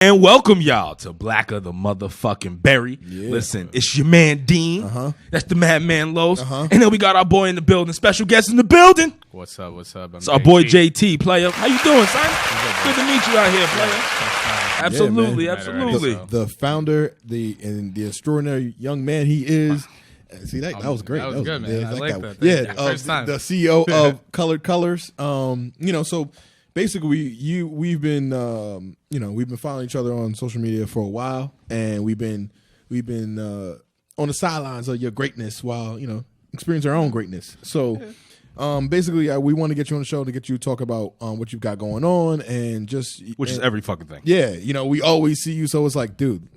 And welcome y'all to Blacker the Motherfucking Berry. Yeah. Listen, it's your man Dean. That's the Madman Los. And then we got our boy in the building, special guest in the building. What's up? What's up? It's our boy JT, player. How you doing, son? Good to meet you out here, player. Absolutely, yeah, absolutely. The founder, and the extraordinary young man he is. See that was great. That was good, man. I like that. Yeah, first time. The CEO of Colored Colors. So basically we've been following each other on social media for a while, and we've been on the sidelines of your greatness while experiencing our own greatness. So basically we want to get you on the show to get you to talk about what you've got going on, and is every fucking thing. Yeah, we always see you, so it's like, dude,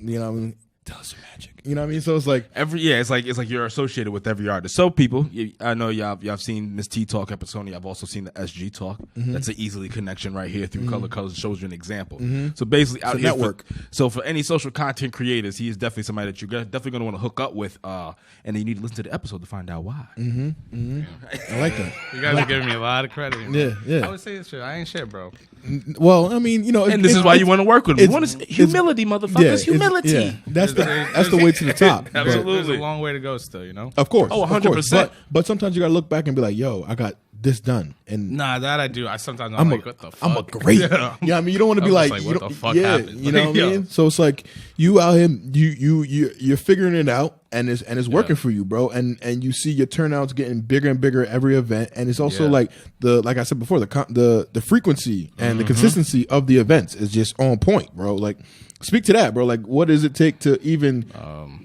tell us your magic. You know what I mean? So it's like it's like you're associated with every artist. So people, I know y'all seen Miss T Talk episode. I've also seen the SG Talk. That's an easily connection right here through Color Colors. Shows you an example. So basically, out here network. For any social content creators, he is definitely somebody that you're definitely going to want to hook up with. And then you need to listen to the episode to find out why. I like that. You guys are giving me a lot of credit. Yeah. I would say this shit. I ain't shit, bro. Well, I mean, and this is why you want to work with me. Humility, motherfuckers. Humility. Yeah, that's the way to the top. Absolutely. There's a long way to go still, Of course. Oh, 100%. But sometimes you got to look back and be like, yo, I got this done. And that I do. Sometimes I'm like, what the fuck? I'm a great. Yeah, I mean, you don't want to be like what the fuck happened? You know what I mean? So it's like you out here, you're figuring it out, and it's working for you, bro. And you see your turnouts getting bigger and bigger every event, and it's also like I said before, the frequency and the consistency of the events is just on point, bro. Like, speak to that, bro. Like, what does it take to even?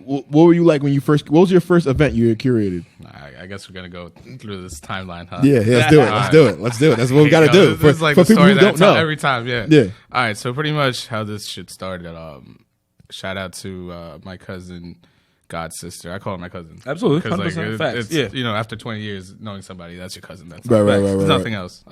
What were you like when you first? What was your first event you curated? I guess we're gonna go through this timeline, huh? Yeah, let's do it. Let's do it. That's what we got to do. This is like for the people story who that I don't tell know every time. Yeah. All right. So pretty much how this shit started. Shout out to my cousin, God's sister. I call her my cousin. Absolutely, 100% facts. After 20 years knowing somebody, that's your cousin. That's right. There's nothing else.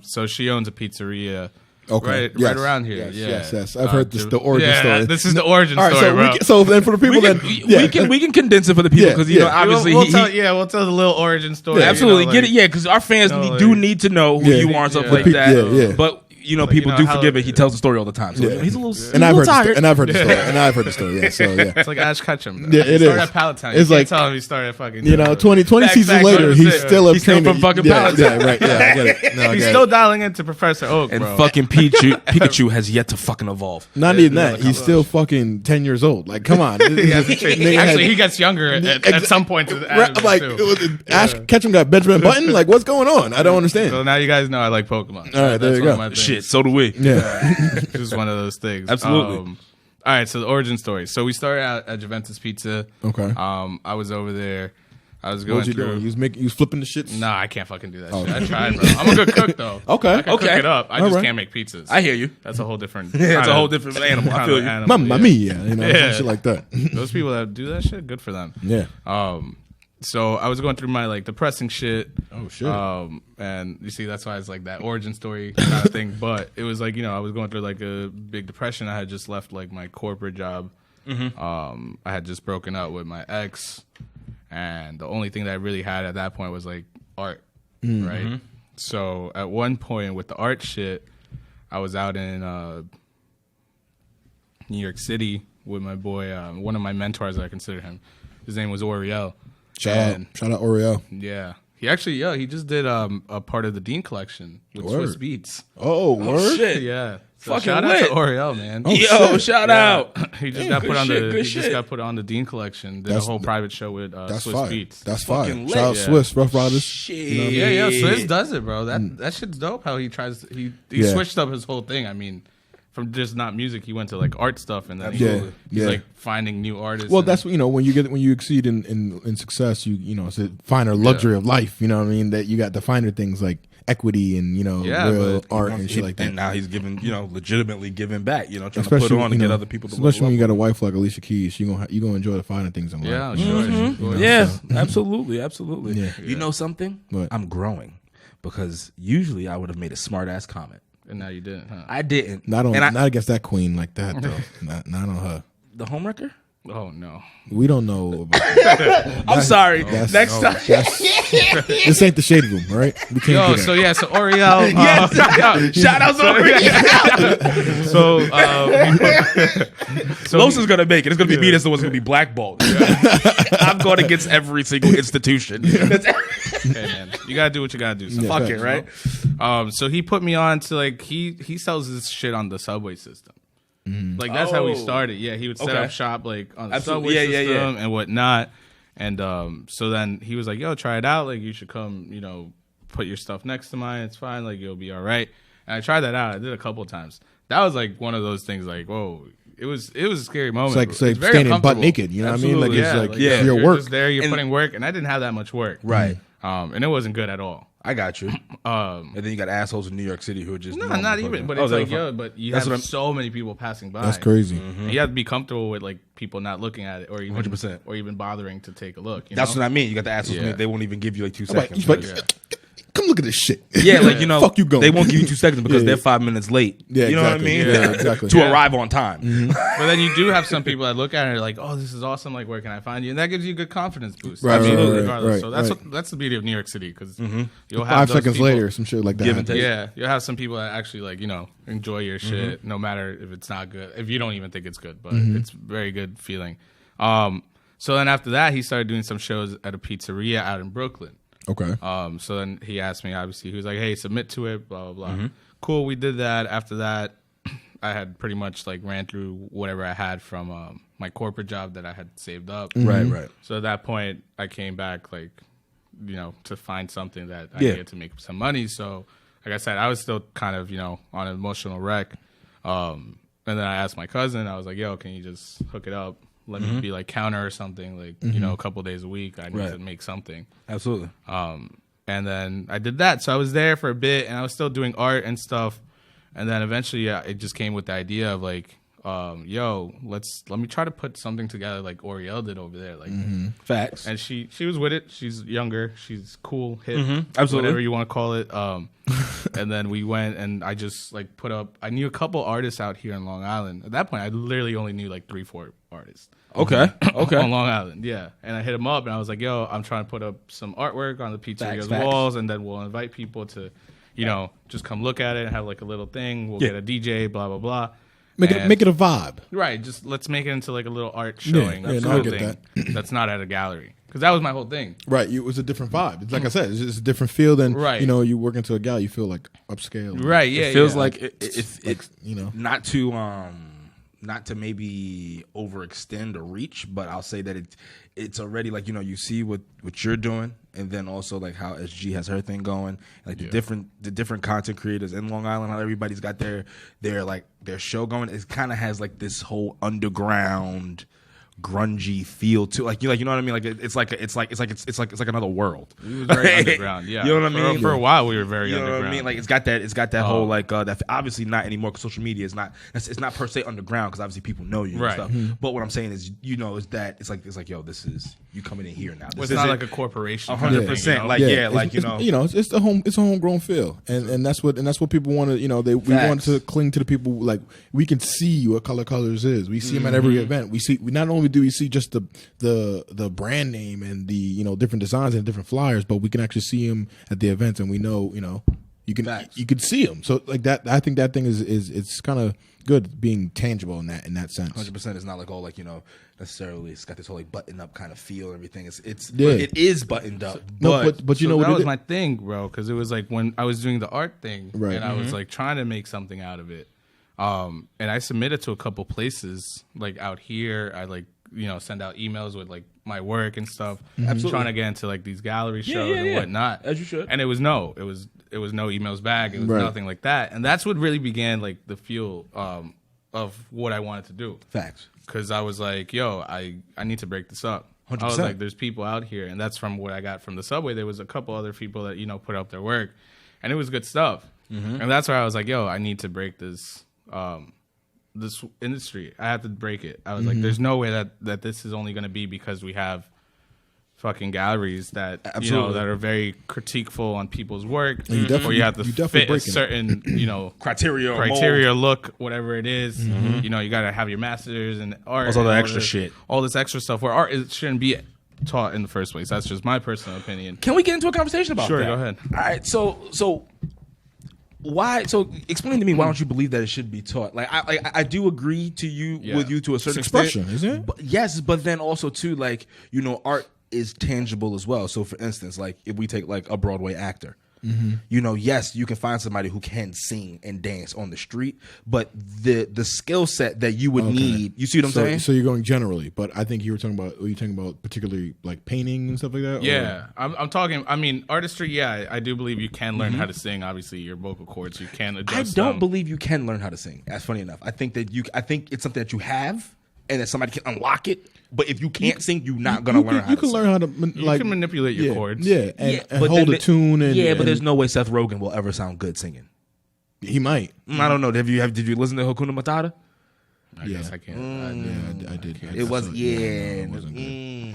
So she owns a pizzeria. Okay. Right around here. Yes. I've heard the origin story. This is the origin story, bro. So then for the people we can condense it for the people because obviously we'll tell the little origin story. Yeah, absolutely, get it. Yeah, because our fans do need to know who you are and stuff like that. But people do forgive it. He tells the story all the time. So he's a little and I've heard the story. Yeah. So yeah, it's like Ash Ketchum. Yeah, it is. He started at Palatine. It's like tell him he started at fucking 20 seasons later, he's still from fucking Palatine. Yeah, right. Yeah, I get it. He's still dialing into Professor Oak, and bro. fucking Pikachu has yet to fucking evolve. Not even that. He's still fucking 10 years old. Like, come on. Actually, he gets younger at some point. Like, Ash Ketchum got Benjamin Button. Like, what's going on? I don't understand. So now you guys know I like Pokemon. All right, there you go. Shit, so do we. Yeah. It's just one of those things. Absolutely. All right, so the origin story. So we started out at Juventus Pizza. Okay. I was over there. I was going what you through. Doing? You was flipping the shits? Nah, I can't fucking do that shit. I tried, bro. I'm a good cook, though. Okay. I can cook it up. I just can't make pizzas. I hear you. That's a whole different... it's a whole different animal. I feel you. Mamma mia. Shit like that. Those people that do that shit, good for them. Yeah. So I was going through my depressing shit. Oh shit. And you see, that's why it's like that origin story kind of thing. But it was like, I was going through a big depression. I had just left my corporate job. I had just broken up with my ex, and the only thing that I really had at that point was art, right? So at one point with the art shit, I was out in New York City with my boy, one of my mentors, I consider him. His name was Oriel. Shout out Oriel. Yeah. He actually, he just did a part of the Dean collection with Swiss Beats. Oh, word? Shit. Yeah. So fucking shout lit. out to Oriel, man. Shout out. He just got put on got put on the Dean collection. Did a whole private show with Swiss Beats. That's fire. Fucking Shout out Swiss, Rough Riders. Shit. Yeah, Swiss does it, bro. That shit's dope. How he switched up his whole thing. I mean, from just not music, he went to art stuff, and then he's finding new artists. Well, that's when you exceed in success, it's a finer luxury of life. You know what I mean? That you got the finer things like equity and real art and shit like that. And now he's giving, legitimately giving back. Trying to put on to get other people to especially when you got a wife like Alicia Keys, you gonna enjoy the finer things in life. Yeah, sure. Yeah, absolutely. Yeah. You know something? What? I'm growing because usually I would have made a smart ass comment. And now you didn't, huh? I didn't. Not against that queen like that though. not on her. The homewrecker? Oh no, We don't know about that. I'm sorry. Next time. This ain't the shade room, all right? We can't do that. So Oriel. Shout out to Oriel. So Los is gonna make it. It's gonna be me that's the one's gonna be blackballed. I'm going against every single institution. Hey man, you gotta do what you gotta do. So Fuck it, right? So he put me on to like he sells this shit on the subway system. Like that's how we started. Yeah, he would set up shop like on the subway system and whatnot. And so then he was like, "Yo, try it out. Like you should come. You know, put your stuff next to mine. It's fine. Like you'll be all right." And I tried that out. I did a couple of times. That was like one of those things. Like, whoa, it was a scary moment. It's like standing butt naked. You know what I mean? Like it's like your you're work. just there. You're putting work, and I didn't have that much work. Right. And it wasn't good at all. I got you. And then you got assholes in New York City who are just not even. But it's like but you have so many people passing by. That's crazy. And you have to be comfortable with like people not looking at it or even 100%. or even bothering to take a look. That's what I mean. You got the assholes. They won't even give you like 2 seconds. Come look at this shit. Yeah, like you know, fuck you going. They won't give you 2 seconds because they're 5 minutes late. Yeah, you know what I mean? Yeah, exactly. To arrive on time. But then you do have some people that look at it and are like, "Oh, this is awesome! Like, where can I find you?" And that gives you a good confidence boost. Right, regardless. right, So that's the beauty of New York City because you'll have 5 those seconds people, later, some shit like that. Give and take. Yeah, you'll have some people that actually like enjoy your shit, no matter if it's not good, if you don't even think it's good, but it's very good feeling. So then after that, he started doing some shows at a pizzeria out in Brooklyn. Okay. So then he asked me, obviously, he was like, "Hey, submit to it, blah, blah, blah." Cool, we did that. After that, I had pretty much like ran through whatever I had from my corporate job that I had saved up. Right. So at that point, I came back like, to find something that I needed to make some money. So like I said, I was still kind of, on an emotional wreck. And then I asked my cousin, I was like, "Yo, can you just hook it up? Let me be like counter or something, like, a couple days a week. I need to make something." Absolutely. And then I did that. So I was there for a bit and I was still doing art and stuff. And then eventually it just came with the idea of like, yo, let me try to put something together like Oriel did over there. Like Facts. And she was with it. She's younger. She's cool, hip, Absolutely. whatever you want to call it. And then we went and I just like put up, I knew a couple artists out here in Long Island. At that point, I literally only knew like 3-4 artists. Okay. On Long Island, yeah. And I hit him up and I was like, "Yo, I'm trying to put up some artwork on the pizzeria's walls, and then we'll invite people to, just come look at it and have like a little thing. We'll get a DJ, blah blah blah. Make it a vibe. Right. Just let's make it into like a little art showing. Yeah, no, I get that. That's not at a gallery because that was my whole thing. Right, it was a different vibe. It's like I said, it's a different feel than you work into a gallery. You feel like upscale. Right. Yeah. It feels like it's like, not to maybe overextend or reach, but I'll say that it's already like, you see what you're doing, and then also like how SG has her thing going, like the different content creators in Long Island, how everybody's got their show going. It kind of has like this whole underground grungy feel to like you know what I mean, like it's like another world. We was very underground, yeah. You know what I mean? For a while we were very underground. Know what I mean? Like it's got that whole like that obviously not anymore because social media is not, it's not per se underground because obviously people know you and stuff. But what I'm saying is is that it's like yo, this is you coming in here now. It's not like a corporation. 100%. Like it's a homegrown feel, and that's what people want to we want to cling to the people. Like we can see what Color Colors is. We see them at every event. We not only do we see just the brand name and the different designs and different flyers, but we can actually see them at the events, and we know you can see them. So like that, I think that thing is it's kind of good being tangible in that sense. 100%. It's not like all necessarily. It's got this whole like button up kind of feel and everything. It is buttoned up. But that was my thing, bro. Because it was like when I was doing the art thing, and I was like trying to make something out of it. And I submitted to a couple places like out here. I like send out emails with like my work and stuff. Absolutely. Trying to get into like these gallery shows and whatnot. As you should. And it was no emails back. It was nothing like that. And that's what really began like the fuel of what I wanted to do. Facts. Because I was like, yo, I need to break this up. 100%. I was like, there's people out here, and that's from what I got from the subway. There was a couple other people that put up their work, and it was good stuff. And that's where I was like, yo, I need to break this this industry. I have to break it. I was like, there's no way that this is only going to be because we have fucking galleries that Absolutely. that are very critiqueful on people's work, or definitely- you have to you definitely fit a breaking it. certain criteria look, whatever it is. You got to have your masters and art, Also and the all extra shit. all this extra stuff. Where art shouldn't be taught in the first place. That's just my personal opinion. Can we get into a conversation about Sure, that? go ahead. All right, so why? So explain to me why don't you believe that it should be taught? Like I do agree to you with you to a certain expression, extent, isn't it? But, yes, but then also too, like art is tangible as well. So for instance, like if we take like a Broadway actor. Yes, you can find somebody who can sing and dance on the street, but the skill set that you would need, you see what I'm saying? So you're going generally, but I think you were talking about. Were you talking about particularly like painting and stuff like that? Yeah, I'm talking. I mean, artistry. Yeah, I do believe you can learn how to sing. Obviously, your vocal cords, you can adjust. I don't believe you can learn how to sing. That's funny enough. I think it's something that you have, and that somebody can unlock it. But if you can't sing, you're not gonna learn how to sing. You can learn how to You can manipulate your chords. Yeah, and but hold then a tune. And, but there's no way Seth Rogen will ever sound good singing. he might. I don't know. Did you listen to Hakuna Matata? I guess I can't. I did. It was it wasn't good.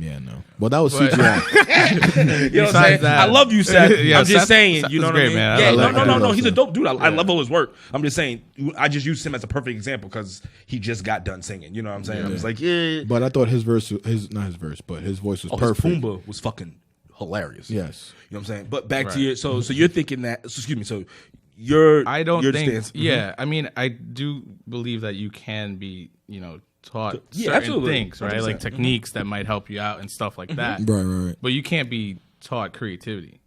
Yeah, no. Well, that was CGI. You know what I'm Besides saying? that- I love you, Seth. Yeah, I'm just Seth- saying. Seth You know is what I great, mean? man. Yeah, I like no. Seth. He's a dope dude. I love all his work. I'm just saying. I just used him as a perfect example because he just got done singing. You know what I'm saying? I was like, yeah. But I thought his voice was perfect. His Pumbaa was fucking hilarious. Yes. You know what I'm saying? But back to Right. your so you're thinking that. Excuse me. So you're I don't your think. stance- Yeah, I mean, I do believe that you can be, taught Yeah, certain absolutely. things, right? 100%. Like techniques that might help you out and stuff like that. Right. But you can't be taught creativity.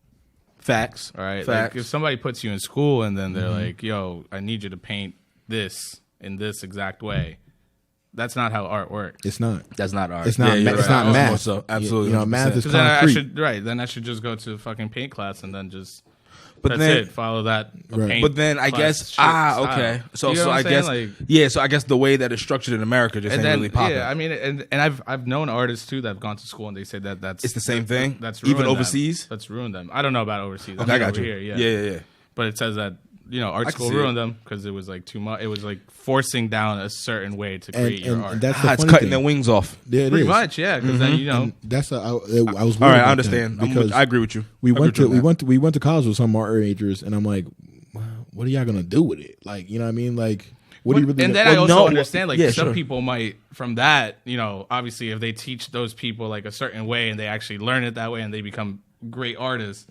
Facts. All right. Facts. Like if somebody puts you in school and then they're like, yo, I need you to paint this in this exact way. That's not how art works. It's not. That's not art. It's not. Yeah, it's right. not More math. so. Absolutely. Math is 'Cause then concrete. then I should just go to fucking paint class and then just But that's then- it. Follow that. Right. Paint But then I class guess shit style. okay. So You know so what I I'm guess saying? Like, so I guess the way that it's structured in America just ain't really popping. yeah, I mean, and I've known artists too that have gone to school and they say that's It's the same thing? That's Even ruined them. overseas? That's ruined them. I don't know about overseas. Okay, I got over you. Here, Yeah. But it says that art can school see ruined it. them because it was like too much. It was like forcing down a certain way to create your art. And that's the It's funny cutting thing. their wings off. Yeah, it Pretty is. much, yeah. Because then And that's I was. All Worried right, about I that understand. because I agree with you. we I agree went to with you on we went to college with some art majors, and I'm like, well, what are y'all gonna do with it? Like, you know what I mean? Like, what are you really? and then gonna, I also no, understand, like, yeah, some sure. people might, from that, obviously, if they teach those people like a certain way and they actually learn it that way and they become great artists,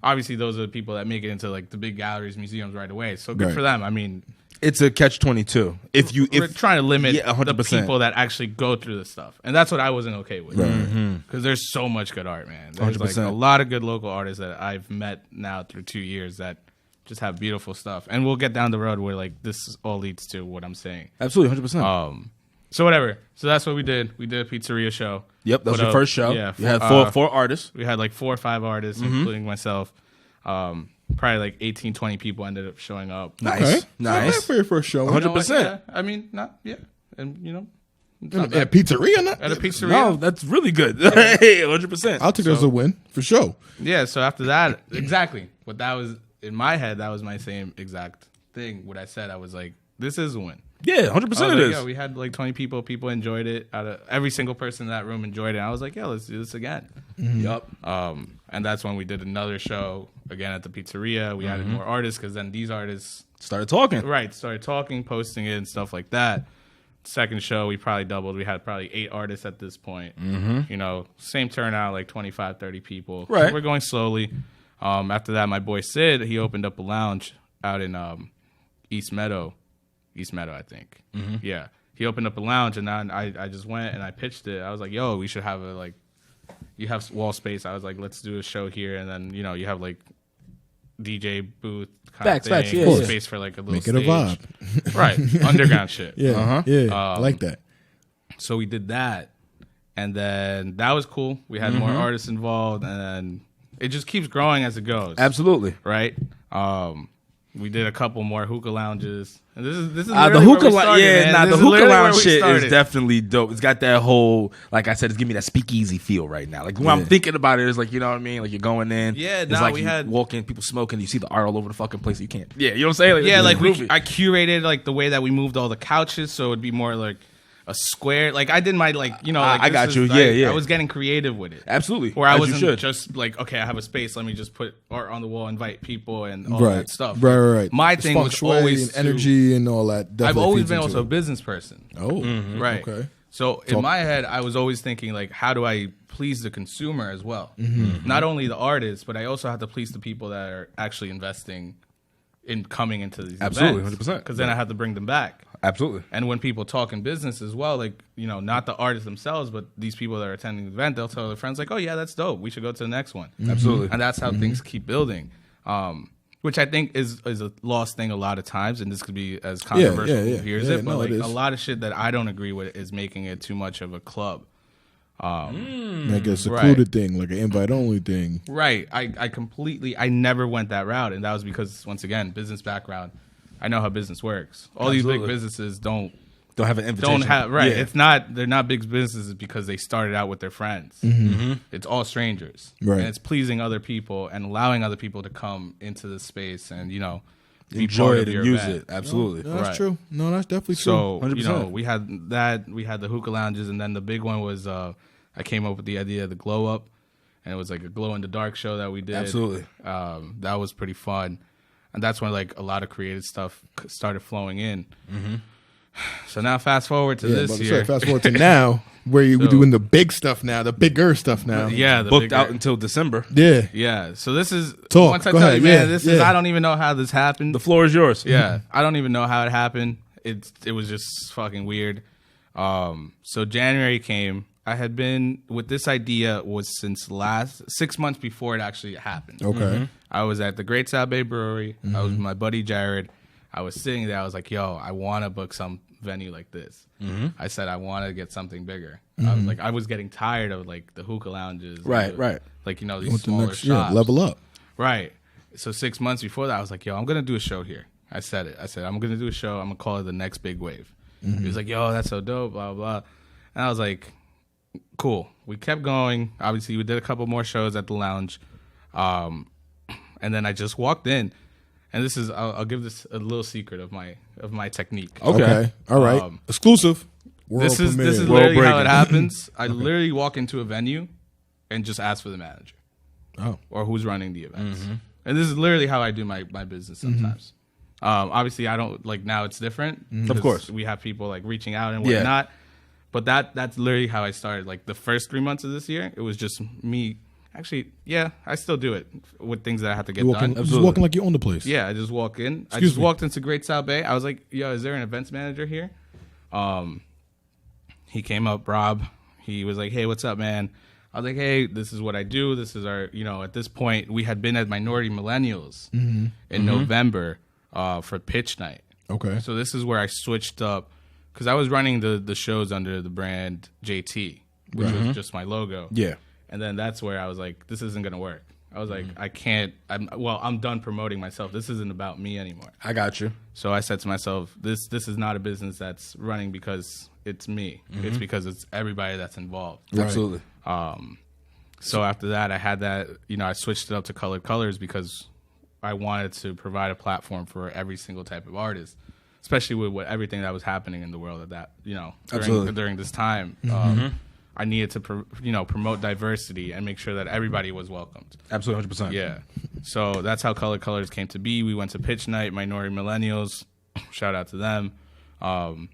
obviously, those are the people that make it into like the big galleries, museums right away. So good Right. for them. I mean, It's a catch-22. we're trying to limit Yeah, 100%. the people that actually go through this stuff, and that's what I wasn't okay with. Because there's so much good art, man. There's like 100%. a lot of good local artists that I've met now through 2 years that just have beautiful stuff, and we'll get down the road where like this all leads to what I'm saying. Absolutely, 100%. So whatever. So that's what we did. We did a pizzeria show. Yep, that was Put your up- first show. Yeah, You had four artists. We had like 4 or 5 artists, including myself. Probably like 18, 20 people ended up showing up. Nice. okay, Nice. Not bad for your first show. 100%. Yeah, I mean, and it's not At bad. pizzeria, not At a pizzeria. No, that's really good. 100%. I'll take that as a win for sure. Yeah, so after that, exactly. But that was, in my head, that was my same exact thing. What I said, I was like, this is a win. Yeah, 100% I was it like, is. yo, we had like 20 people. People enjoyed it. Out of every single person in that room enjoyed it. I was like, yeah, let's do this again. Yup. And that's when we did another show again at the pizzeria. We added more artists because then these artists, Started talking. started talking, posting it and stuff like that. Second show, we probably doubled. We had probably 8 artists at this point. Same turnout, like 25, 30 people. Right. So we're going slowly. After that, my boy Sid, he opened up a lounge out in East Meadow, I think. Yeah. He opened up a lounge, and then I just went and I pitched it. I was like, yo, we should have you have wall space. I was like, let's do a show here, and then, you have like DJ booth kind of thing. yeah. Space for like a little Make it a stage. vibe. Right. Underground shit. Yeah, I like that. So we did that, and then that was cool. We had more artists involved, and then it just keeps growing as it goes. Absolutely. Right? We did a couple more hookah lounges. And this is The literally hookah where we lounge, started, man. the This is hookah literally where lounge we shit is started. definitely dope. It's got that whole, like I said, it's giving me that speakeasy feel right now. Like when I'm thinking about it, it's like, you know what I mean? Like you're going in. Yeah, it's nah, like we you had- walk in, people smoking, you see the art all over the fucking place. You can't. Yeah, you know what I'm saying? Yeah, it's like groovy. I curated like the way that we moved all the couches, so it'd be more like a square. Like I did my like I got you. Yeah. I was getting creative with it. Absolutely. Where I wasn't just like, okay, I have a space. Let me just put art on the wall, invite people, and all that stuff. Right. My It's thing feng was shui always and energy and all that. I've definitely always feeds been into also it. a business person. Oh, Right. Okay. So in my head, I was always thinking like, how do I please the consumer as well? Not only the artists, but I also have to please the people that are actually investing in coming into these Absolutely, events. 100%. Because then I have to bring them back. Absolutely. And when people talk in business as well, like, not the artists themselves, but these people that are attending the event, they'll tell their friends like, oh yeah, that's dope. We should go to the next one. Absolutely. And that's how things keep building. Which I think is a lost thing a lot of times, and this could be as controversial as who hears it, but like a lot of shit that I don't agree with is making it too much of a club. Like a secluded thing, like an invite-only thing. Right. I never went that route, and that was because, once again, business background. I know how business works. All these big businesses don't have an invitation. It's not. They're not big businesses because they started out with their friends. It's all strangers, right? And it's pleasing other people and allowing other people to come into the space and be enjoy part it of your and use event. it. Absolutely. No, that's true. No, that's definitely true. So 100%. we had that. We had the hookah lounges, and then the big one was I came up with the idea of the glow up, and it was like a glow in the dark show that we did. Absolutely. That was pretty fun. And that's when like a lot of creative stuff started flowing in. So now fast forward to this year. Fast forward to now, where we're doing the big stuff now, the bigger stuff now. Yeah, booked out until December. Yeah. Yeah. So this is Talk. once I Go tell ahead. you, man, Yeah, this yeah. is I don't even know how this happened. The floor is yours. Yeah. I don't even know how it happened. It was just fucking weird. So January came. I had been with this idea was since 6 months before it actually happened. Okay. I was at the Great South Bay Brewery. I was with my buddy Jared. I was sitting there. I was like, yo, I want to book some venue like this. I said, I want to get something bigger. I was like, I was getting tired of like the hookah lounges. Right. Like, these smaller shops. level up. Right. So 6 months before that, I was like, yo, I'm going to do a show here. I said it. I said, I'm going to do a show. I'm going to call it the Next Big Wave. He was like, yo, that's so dope, blah, blah, blah. And I was like, cool. We kept going. Obviously, we did a couple more shows at the lounge. And then I just walked in. And this is, I'll give this a little secret of my technique. Okay. All right. Exclusive. This is premiere. literally how it happens. I literally walk into a venue and just ask for the manager. Or who's running the events. And this is literally how I do my business sometimes. Obviously, I don't, like, now it's different. Of course. We have people, like, reaching out and whatnot. But that's literally how I started. Like, the first 3 months of this year, it was just me. Actually, yeah, I still do it with things that I have to get done. Just walking like you own the place. Yeah, I just walk in. Excuse me. Walked into Great South Bay. I was like, yo, is there an events manager here? He came up, Rob. He was like, hey, what's up, man? I was like, hey, this is what I do. This is our, at this point, we had been at Minority Millennials in November for pitch night. Okay. So this is where I switched up because I was running the shows under the brand JT, which was just my logo. Yeah. And then that's where I was like, this isn't going to work. I was like, I can't, I'm done promoting myself. This isn't about me anymore. I got you. So I said to myself, this is not a business that's running because it's me. It's because it's everybody that's involved. Right. Absolutely. So after that, I had that, I switched it up to Colored Colors because I wanted to provide a platform for every single type of artist, especially with everything that was happening in the world at that, during this time. I needed to, promote diversity and make sure that everybody was welcomed. Absolutely, 100%. Yeah. So that's how Colored Colors came to be. We went to pitch night, Minority Millennials. Shout out to them. I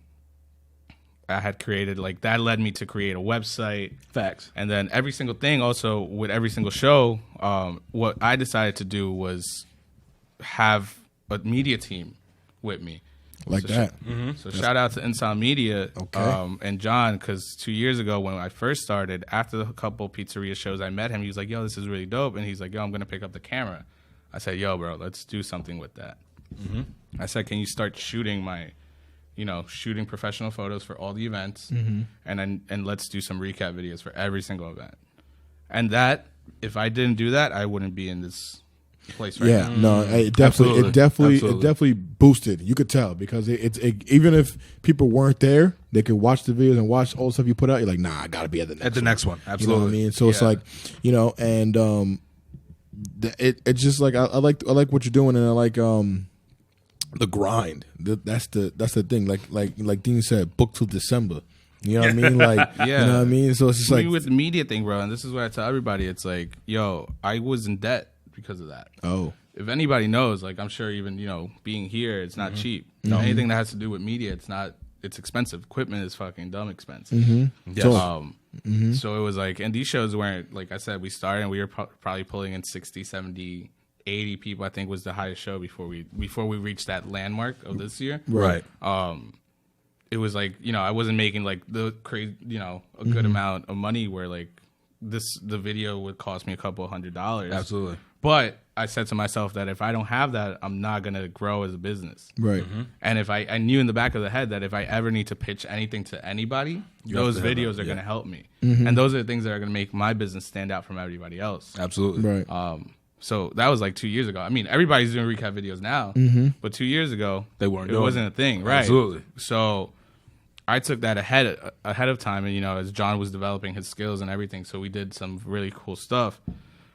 had created, that led me to create a website. Facts. And then every single thing, also with every single show, what I decided to do was have a media team with me. Like so that. So shout out to Insound Media and John, because 2 years ago when I first started, after a couple pizzeria shows, I met him. He was like, yo, this is really dope. And he's like, yo, I'm going to pick up the camera. I said, yo, bro, let's do something with that. I said, can you start shooting shooting professional photos for all the events, and let's do some recap videos for every single event. And that, if I didn't do that, I wouldn't be in this place right now. No, it definitely boosted. You could tell because it even if people weren't there, they could watch the videos and watch all the stuff you put out. You're like, nah, I gotta be at the next one. Absolutely. You know what I mean? So it's like, and it's just like I like what you're doing, and I like the grind. That's the thing. Like Dean said, book till December. You know what I mean? Like, Yeah. you know what I mean? So it's just like, with the media thing, bro, and this is what I tell everybody. It's like, yo, I was in debt because of that. oh, If anybody knows, like, I'm sure even, being here, it's not cheap. Anything that has to do with media, it's expensive. Equipment is fucking dumb expensive. Yes. So it was like, and these shows weren't, like I said, we started and we were probably pulling in 60, 70, 80 people, I think was the highest show before we reached that landmark of this year. Right. It was like, I wasn't making like the crazy, a good amount of money where like the video would cost me a couple $100. Absolutely. But I said to myself that if I don't have that, I'm not going to grow as a business. right. And if I knew in the back of the head that if I ever need to pitch anything to anybody, those videos are going to help me. And those are the things that are going to make my business stand out from everybody else. Absolutely. Right. So that was like 2 years ago. I mean, everybody's doing recap videos now, but 2 years ago, They weren't it doing wasn't a thing, right? Absolutely. So I took that ahead of time, and as John was developing his skills and everything, so we did some really cool stuff.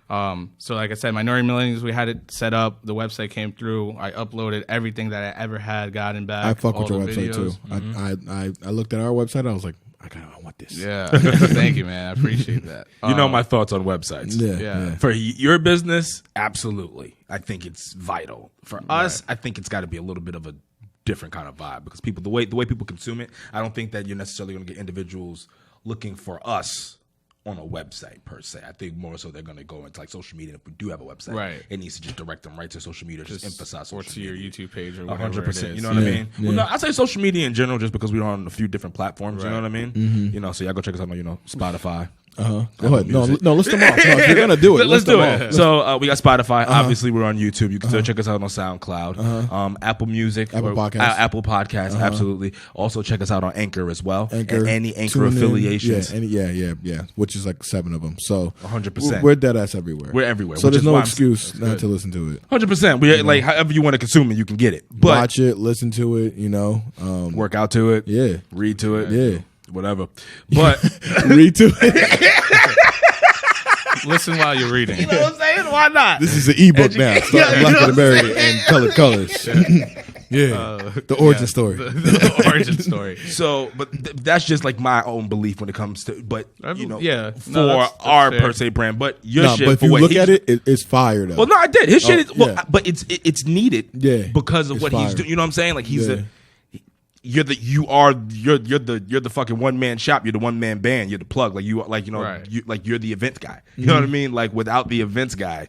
So like I said, Minority Millennials, we had it set up. The website came through. I uploaded everything that I ever had, gotten back. I fuck with all your the website videos. too. I looked at our website. I was like, I want this. Yeah, thank you, man. I appreciate that. You know my thoughts on websites. Yeah. For your business, absolutely. I think it's vital. For us, I think it's got to be a little bit of a different kind of vibe because people, the way people consume it, I don't think that you're necessarily going to get individuals looking for us on a website per se. I think more so they're going to go into like social media. If we do have a website, Right. it needs to just direct them right to social media, just emphasize or social to your media. YouTube page or whatever 100%. it is. You know what I mean? Yeah. Well, no, I say social media in general, just because we're on a few different platforms. You know Right. what I mean? So y'all go check us out on Spotify. Go ahead. No, list them off. No, if you're gonna do it, Let's list them do off. it. So we got Spotify. Obviously, we're on YouTube. You can still check us out on SoundCloud, Apple Music, Apple Podcasts. Apple Podcasts. Absolutely. Also check us out on Anchor as well. Anchor, and any Anchor TuneIn, affiliations. Yeah. Which is like 7 of them. So 100%. we're dead ass everywhere. We're everywhere. So which there's is no why excuse not to listen to it. 100%. We like however you want to consume it, you can get it. But Watch it, listen to it. work out to it. Yeah. Read to it. Yeah. Whatever. But Read to it. Listen while you're reading. you know what I'm saying? Why not? This is an ebook now. Starting Black and the Berry and Colored Colors. The origin story. The origin story. So, but that's just like my own belief when it comes to, but yeah. for No, that's our fair. per se brand. But your No, shit, but if for you what look he's- at it, it's fire though. well, no, I did. His shit is, well, yeah. but it's needed, Yeah, because of it's what he's fire. doing. You know what I'm saying? Like he's Yeah. you're the fucking one man shop. You're the one man band. You're the plug. Like Right. you're the event guy. You know what I mean? Like without the events guy,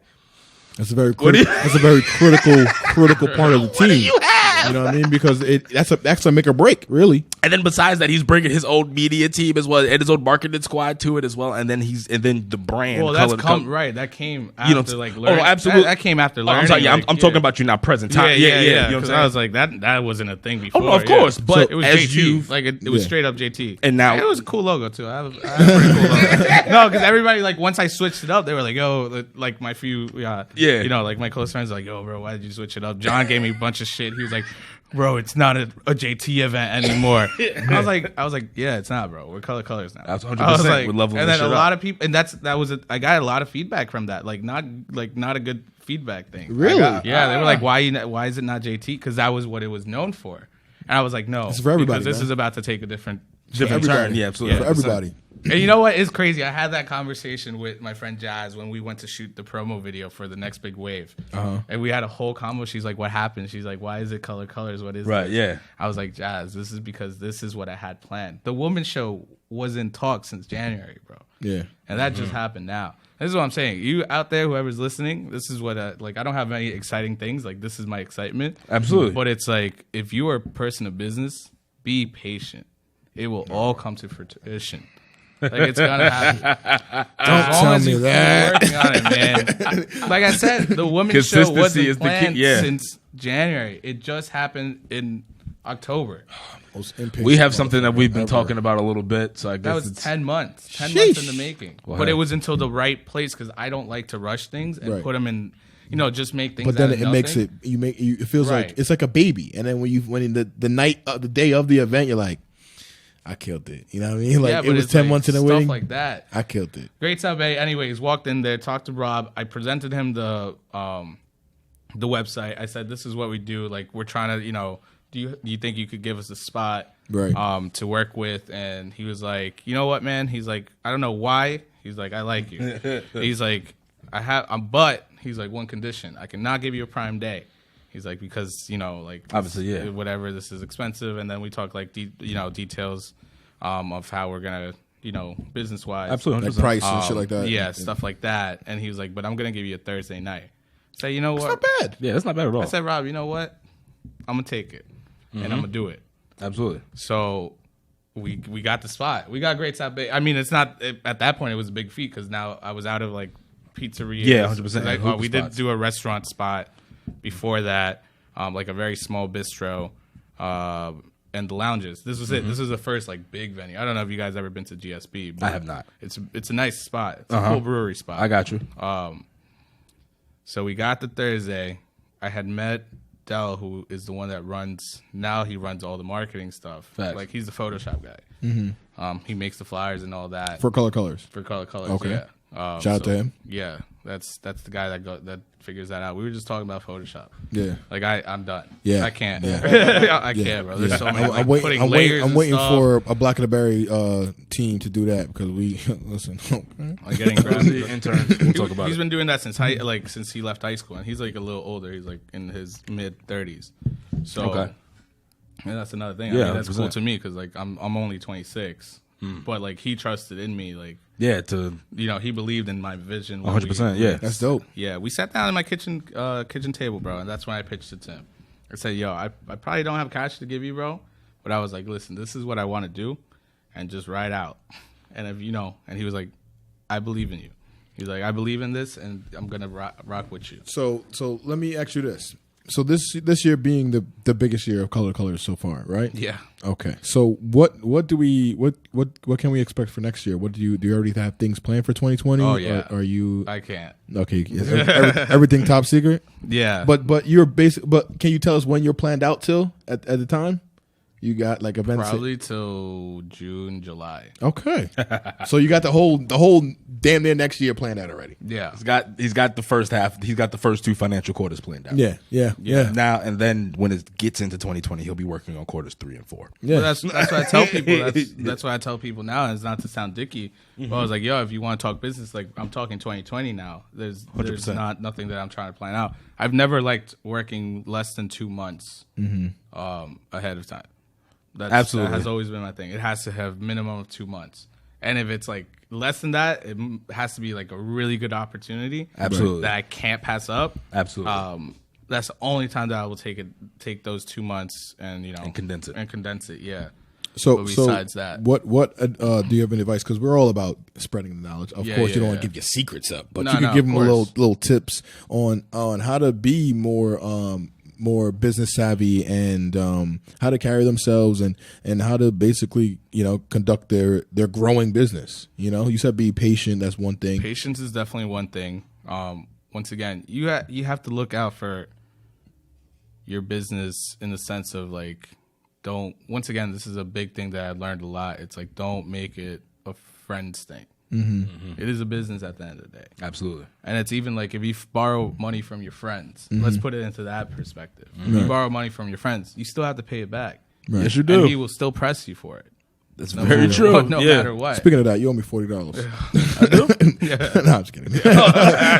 That's a very What do you- that's a very critical part of the team. what do you have? You know what I mean? Because that's a make or break, really. And then besides that, he's bringing his own media team as well, and his own marketing squad to it as well. And then the brand. Well, that's right. That came after You know, like oh, learning. absolutely. That came after Oh, learning. I'm sorry. Yeah, like, I'm talking about you now. Present time. Yeah. You know what I'm 'Cause saying? I was like that wasn't a thing Oh before. no, of course. yeah. But it was as JT. Like it was straight up JT. And now- it was a cool logo too. I have a pretty cool logo. No, because everybody like once I switched it up, they were like, "Yo," like my few, like my close friends, were like, "Yo, bro, why did you switch it up?" John gave me a bunch of shit. He was like, "Bro, it's not a JT event anymore." I was like, "Yeah, it's not, bro. We're colors now." That's 100%. I was like, We're leveling and then this a shit lot up. of people, and I got a lot of feedback from that. Like not a good feedback thing. Really? Yeah, they were like, "Why is it not JT?" Because that was what it was known for. And I was like, "No, It's for everybody, because this man. is about to take a different Different everybody. turn. Yeah, absolutely. For everybody. And you know what is crazy? I had that conversation with my friend Jazz when we went to shoot the promo video for the next big wave. And we had a whole combo. She's like, "What happened?" She's like, "Why is it colors? What is Right, this?" yeah. I was like, "Jazz, this is because this is what I had planned." The woman show was in talk since January, bro. Yeah. And that just happened now. This is what I'm saying. You out there, whoever's listening, this is what I don't have any exciting things. Like, this is my excitement. Absolutely. But it's like, if you are a person of business, be patient. It will all come to fruition. Like, it's gonna happen. Don't tell me that. Keep working on it, man. Like I said, the women's show Consistency wasn't is the key, planned yeah. since January. It just happened in October. Most impatient We have something that we've been ever. talking about a little bit. So I guess That was it's 10 months. 10 Sheesh. months in the making. Well, But hey. it was until the right place because I don't like to rush things and Right. put them in, just make things But then out of it makes nothing. it feels Right. like it's like a baby. And then when the day of the event, you're like, I killed it. You know what I mean? Like Yeah, it but was it's 10 like months in the stuff waiting. like that. I killed it. Great stuff, eh? Anyways, walked in there, talked to Rob. I presented him the website. I said, this is what we do. Like, we're trying to, do you think you could give us a spot right. To work with? And he was like, you know what, man? He's like, I don't know why. He's like, I like you. He's like, but he's like, one condition, I cannot give you a prime day. He's like, because, you know, like, obviously, whatever, this is expensive. And then we talk like, details of how we're going to, you know, business wise. Absolutely. Like price and shit like that. Yeah, stuff like that. And he was like, but I'm going to give you a Thursday night. Say, you know what? It's not bad. Yeah, it's not bad at all. I said, Rob, you know what? I'm going to take it. And I'm going to do it. Absolutely. So we got the spot. We got great spot. I mean, it's not, at that point, it was a big feat because now I was out of like pizzeria. Yeah, 100%. Like, we did do a restaurant spot before that, like a very small bistro. And the lounges. This was it. This was the first like big venue. I don't know if you guys ever been to GSB. But I have not. It's a nice spot. It's a full brewery spot. I got you. So we got the Thursday. I had met Dell, who is the one that runs. Now he runs all the marketing stuff. Facts. Like he's the Photoshop guy. He makes the flyers and all that For Color Colors. for Color Colors. Okay. Yeah. Shout out to him. Yeah, that's the guy that figures that out. We were just talking about Photoshop. Yeah. Like I'm done. Yeah. I can't. Yeah. I can't, bro. There's so many. I'm putting layers I'm waiting and stuff. for a Black of the Berry team to do that because we listen. Like getting grabbed. Interns. We'll talk about He's it. been doing that since since he left high school, and he's like a little older. He's like in his mid 30s. So Okay. yeah, that's another thing. Yeah, I mean, that's 100%. cool to me because like I'm only 26, but like he trusted in me. Like he believed in my vision. 100%. Yeah, That's dope. Yeah, we sat down at my kitchen table, bro, and that's when I pitched it to him. I said, yo, I probably don't have cash to give you, bro, but I was like, listen, this is what I want to do, and just ride out. And if and he was like, I believe in you. He's like, I believe in this, and I'm gonna rock with you. So let me ask you this. So this year being the biggest year of Color Colors so far, right? Yeah. Okay. So what can we expect for next year? Do you already have things planned for 2020? Oh yeah. Or are you I can't. okay? Everything top secret. Yeah. But you're basic. But can you tell us when you're planned out till at the time? You got like events probably till June, July. Okay. So you got the whole damn near next year planned out already. Yeah. he's got the first half. He's got the first 2 financial quarters planned out. Yeah. Now and then when it gets into 2020, he'll be working on quarters 3 and 4. Yeah. But that's what I tell people. That's what I tell people now. And it's not to sound dicky, but I was like, yo, if you want to talk business, like I'm talking 2020 now. There's 100%. nothing that I'm trying to plan out. I've never liked working less than 2 months ahead of time. Absolutely. That has always been my thing. It has to have minimum of 2 months. And if it's like less than that, it has to be like a really good opportunity. Absolutely. That I can't pass up. Absolutely. That's the only time that I will take those 2 months and and condense it. Yeah. So But besides that, what do you have any advice? Because we're all about spreading the knowledge. Of course, you don't want to yeah. give your secrets up, but No, you can no, give of them a course. little tips on how to be more business savvy and how to carry themselves and how to basically conduct their growing business. You said be patient. That's one thing. Patience is definitely one thing. Once again, you have to look out for your business in the sense of like, once again, this is a big thing that I learned a lot. It's like, don't make it a friends thing. It is a business at the end of the day. Absolutely. And it's even like if you borrow money from your friends, let's put it into that perspective. If you borrow money from your friends, you still have to pay it back. Right. Yes, you do. And he will still press you for it. That's very true. No matter what. Speaking of that, you owe me $40. I do. No, I'm just kidding. I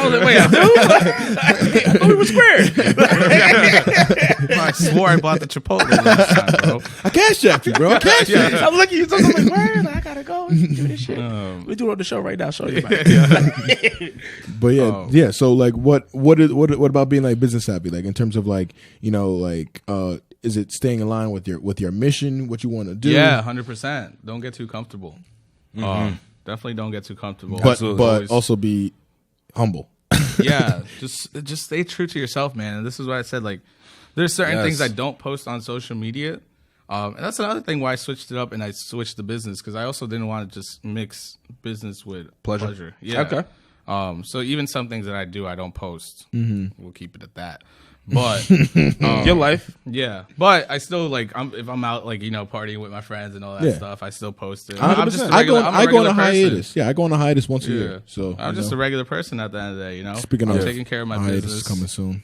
was like, wait, I do? I thought we were squared. I swore I bought the Chipotle last time, bro. I cash out you, bro. I cash out you. I'm looking at you. I'm like, where? I gotta go do this shit. We do it on the show right now. Show you about it. But yeah. So like, what about being like business savvy? Like in terms of like, is it staying in line with your mission, what you want to do? Yeah, 100%. Don't get too comfortable. Definitely don't get too comfortable. But also be humble. Yeah, just stay true to yourself, man. And this is what I said. Like, there's certain things I don't post on social media. And that's another thing why I switched it up and I switched to business because I also didn't want to just mix business with pleasure. Yeah. Okay. So even some things that I do, I don't post. We'll keep it at that. But your life, yeah. But I still like if I'm out like partying with my friends and all that stuff, I still post it. I'm just a regular, I go on a person. hiatus. Yeah, I go on a hiatus once a year. So I'm just a regular person at the end of the day. Speaking I'm of taking care of my hiatus business. is coming soon.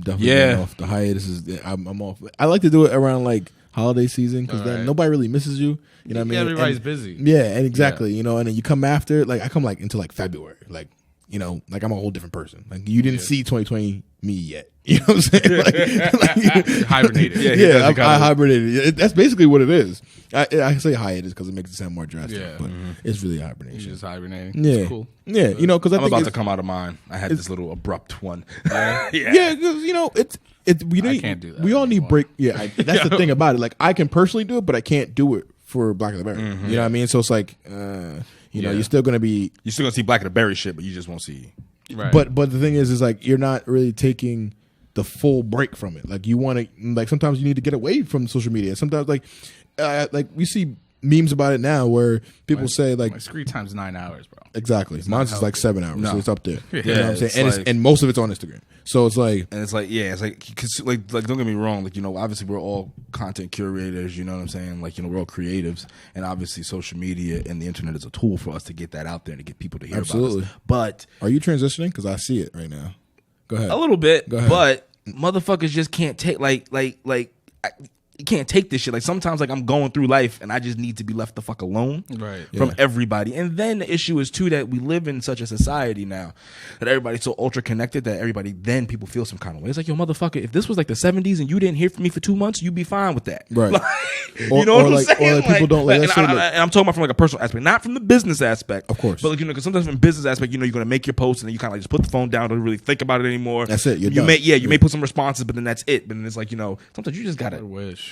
Definitely getting off. The hiatus is. I'm off. I like to do it around like holiday season because then nobody really misses you. You know what I mean? Everybody's busy. Yeah, and exactly. You know, and then you come after. Like I come like into like February. Like you know, like I'm a whole different person. Like you didn't see 2020 me yet. You know what I'm saying? Like Hibernated. I hibernated. That's basically what it is. I say hiatus because it makes it sound more drastic, but it's really hibernation. You're just hibernating. Yeah, it's cool. Yeah, you know, because I'm about to come out of mine. I had this little abrupt one. Yeah, because you know it's I can't do that. We all need break. Yeah, that's the thing about it. Like I can personally do it, but I can't do it for Black of the Berry. You know what I mean? So it's like, you know, you're still gonna see Black of the Berry shit, but you just won't see. Right. But the thing is like you're not really taking the full break from it. Like you want to, like sometimes you need to get away from social media. Sometimes like we see memes about it now where people say like my screen time's 9 hours, bro. Exactly. Mine's is like 7 hours, so it's up there. Yeah, you know what I'm saying? And most of it's on Instagram. So it's like, cause like don't get me wrong, like you know, obviously we're all content curators. You know what I'm saying? Like you know, we're all creatives, and obviously social media and the internet is a tool for us to get that out there and to get people to hear about us. But are you transitioning? Because I see it right now. Go ahead. A little bit, Go ahead. but motherfuckers just can't take you can't take this shit. Like sometimes like I'm going through life and I just need to be left the fuck alone from everybody. And then the issue is too that we live in such a society now that everybody's so ultra connected that then people feel some kind of way. It's like, yo, motherfucker, if this was like the 70s and you didn't hear from me for 2 months, you'd be fine with that. Right. Like, you know what I'm saying? Or like people don't like that. And I'm talking about from like a personal aspect, not from the business aspect. Of course. But like, you know, because sometimes from business aspect, you know, you're going to make your post and then you kind of like just put the phone down, don't really think about it anymore. That's it. You may put some responses, but then that's it. But then it's like, you know, sometimes you just got to wish.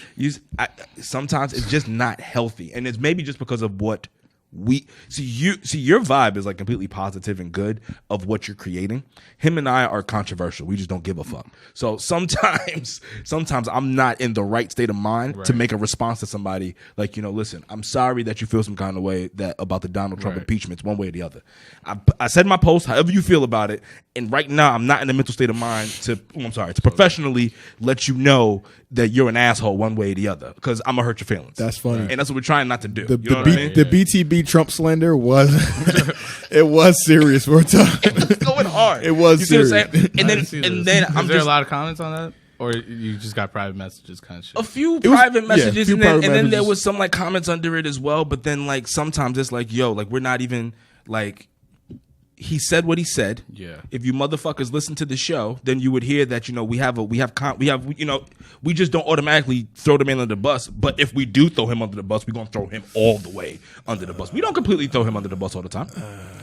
Sometimes it's just not healthy, and it's maybe just because of what we see. Your vibe is like completely positive and good of what you're creating. Him and I are controversial. We just don't give a fuck. So sometimes I'm not in the right state of mind to make a response to somebody like, you know, listen, I'm sorry that you feel some kind of way that about the Donald Trump impeachments one way or the other. I said my post, however you feel about it, and right now I'm not in the mental state of mind to professionally let you know that you're an asshole one way or the other because I'm gonna hurt your feelings. That's funny, and that's what we're trying not to do. The BTB Trump slander was it was serious for a time. It was going hard. It was serious. And then I'm there a lot of comments on that, or you just got private messages kind of shit. A few private messages, and then there was some like comments under it as well. But then like sometimes it's like, yo, like we're not even like. He said what he said. Yeah. If you motherfuckers listen to the show, then you would hear that, you know, we have you know, we just don't automatically throw the man under the bus. But if we do throw him under the bus, we're gonna throw him all the way under the bus. We don't completely throw him under the bus all the time.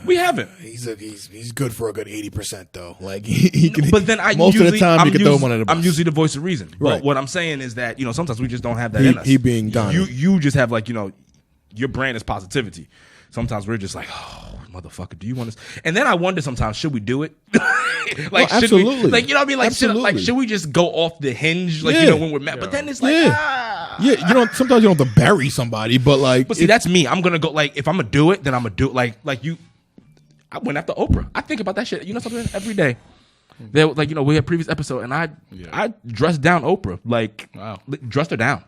We haven't. He's good for a good 80% though. Like he can. But then most of the time he can throw him under the bus. I'm usually the voice of reason. Right. But what I'm saying is that, you know, sometimes we just don't have that in us. He being Donald. You just have like, you know, your brand is positivity. Sometimes we're just like, oh, motherfucker, do you want to? And then I wonder sometimes, should we do it? Like, should absolutely. we? Like, you know what I mean? Like, should we just go off the hinge? Like, you know, when we're mad. But then it's like, yeah, you know, sometimes you don't have to bury somebody, but like, but see, that's me. I'm gonna go like, if I'm gonna do it, then I'm gonna do it. Like you, I went after Oprah. I think about that shit. You know something? Every day. There, like, you know, we had a previous episode, and I dressed down Oprah, like, dressed her down,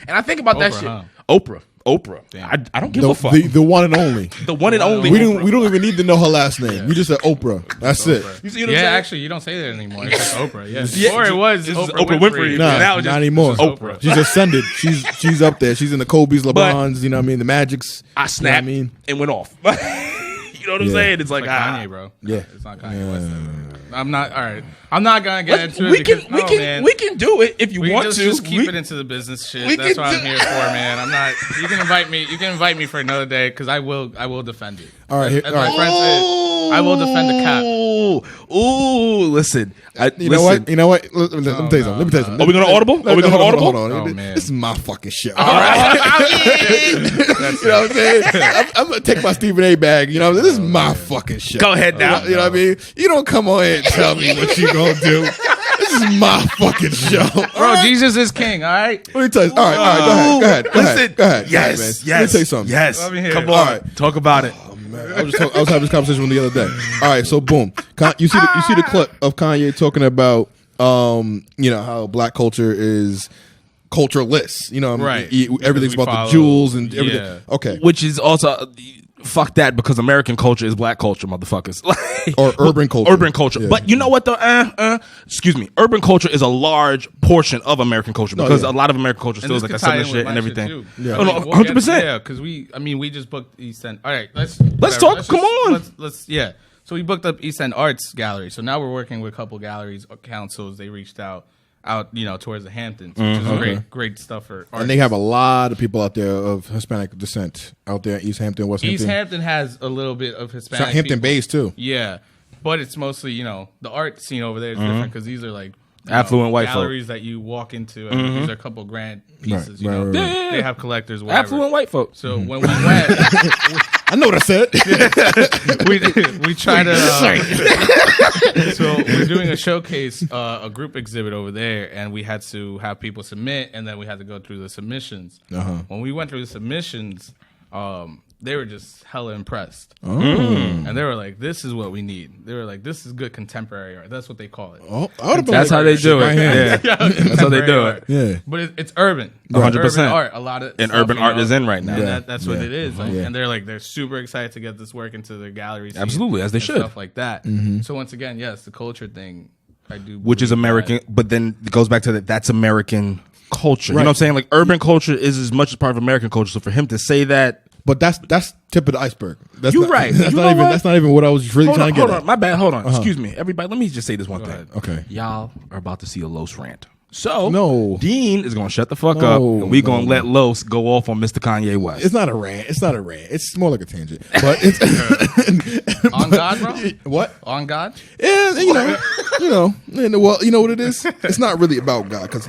and I think about that shit. Huh? Oprah. I don't give a fuck. The one and only. The one and only. We don't even need to know her last name. Yeah. You just said Oprah. That's it. You see what I'm saying? Actually, you don't say that anymore. It's just Oprah. Yeah. Or it was Oprah Winfrey. Nah, not anymore. Oprah. She's ascended. She's up there. She's in the Kobe's, LeBrons. You know what I mean? The Magics. I snapped and went off. You know what I'm saying? It's like Kanye, bro. Yeah. It's not Kanye West. I'm not. All right. I'm not gonna get into it. We can do it if you want to. Just keep it into the business shit. That's what I'm here for, man. I'm not. You can invite me. You can invite me for another day because I will defend you. All right. As my friend said, I will defend the cat. Ooh, listen. You know what? Let me tell you something. Are we gonna audible? Hold on. Oh, man. This is my fucking show. All right. You know what I'm saying? I'm gonna take my Stephen A. bag. You know, this is my fucking show. Go ahead now. You know what I mean? You don't come on here and tell me what you gonna do. This is my fucking show. Bro, Jesus is king, all right? Let me tell you. All right, go ahead. Yes. Let me tell you something. Yes. Come on. Right. Talk about it. I was having this conversation with him the other day. All right, so boom. You see the clip of Kanye talking about you know, how black culture is cultureless. You know, right? Everything's about the jewels and everything. Yeah. Okay, which is also fuck that, because American culture is black culture, motherfuckers. Or urban culture. Urban culture. Yeah. But you know what though? Excuse me. Urban culture is a large portion of American culture, because a lot of American culture still is like a similar shit and everything. Yeah. Oh, no, 100%. Yeah, because we just booked East End. All right, let's talk. Come on. Let's So we booked up East End Arts Gallery. So now we're working with a couple galleries, councils. They reached out, towards the Hamptons, which is great stuff for artists. And they have a lot of people out there of Hispanic descent out there in East Hampton, West Hampton. East Hampton has a little bit of Hispanic Hampton people. Bays too. Yeah, but it's mostly, the art scene over there is different, because these are like affluent white folk. galleries that you walk into, and these are a couple grand pieces. Right. They have collectors. Whatever. Affluent white folk. So when we went, I know what I said. we try to. So we're doing a showcase, a group exhibit over there, and we had to have people submit, and then we had to go through the submissions. When we went through the submissions, they were just hella impressed. And they were like, this is what we need. They were like, this is good contemporary art. That's what they call it. That's how they do it. Yeah. That's how they do it. Yeah. But it's urban. 100%. Urban art. A lot of And stuff, urban art is in right now. And that's what it is. Like, and they're super excited to get this work into their galleries. Absolutely, as they should. Stuff like that. So once again, yes, the culture thing, I do. Which is American, but then it goes back to that's American culture. Right. You know what I'm saying? Like, urban culture is as much as part of American culture. So for him to say that. But that's tip of the iceberg. That's You're not, right. That's not even what I was really trying to get at. My bad. Hold on. Excuse me. Everybody, let me just say this one thing. Okay. Y'all are about to see a Los rant. So No. Dean is going to shut the fuck up, and we're going to let Los go off on Mr. Kanye West. It's not a rant. It's more like a tangent. But it's On God, bro? What? On God? Yeah, and well, you know what it is? It's not really about God, because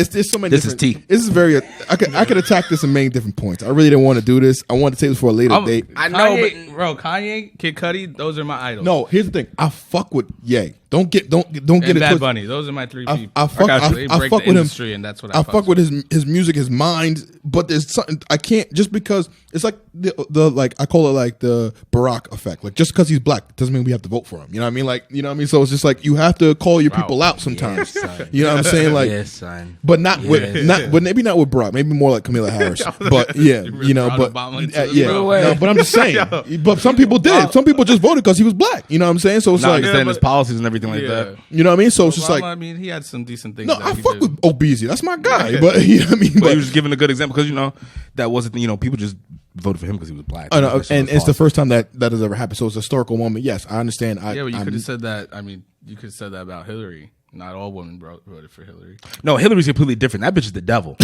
there's so many. This is tea. This is very. I could attack this in many different points. I really didn't want to do this. I wanted to say this for a later date. I know, bro. Kanye, Kid Cudi, those are my idols. No, here's the thing. I fuck with Ye. Don't get and it Bad twisted. Bunny. Those are my three people. I fuck They break with the industry, him. and that's what I fuck with his music, his mind. But there's something I can't, just because it's like the like, I call it like the Barack effect. Like, just because he's black doesn't mean we have to vote for him. You know what I mean? Like, you know what I mean? So it's just like, you have to call your people out sometimes. Yes, you know what I'm saying? Like, yes, son. but maybe not with Barack. Maybe more like Kamala Harris. But yeah, but no, but I'm just saying. But some people did. Some people just voted because he was black. You know what I'm saying? So it's like, understand his policies and everything like that. you know what I mean? So it's just like, I mean, he had some decent things. no, I fuck with Obese. That's my guy. But you know what I mean? But he was just giving a good example, because that wasn't, people just voted for him because he was black. I know, and it's the first time that has ever happened. So it's a historical moment. Yes, I understand. But you could have said that. I mean, you could have said that about Hillary. Not all women voted for Hillary. No, Hillary's completely different. That bitch is the devil.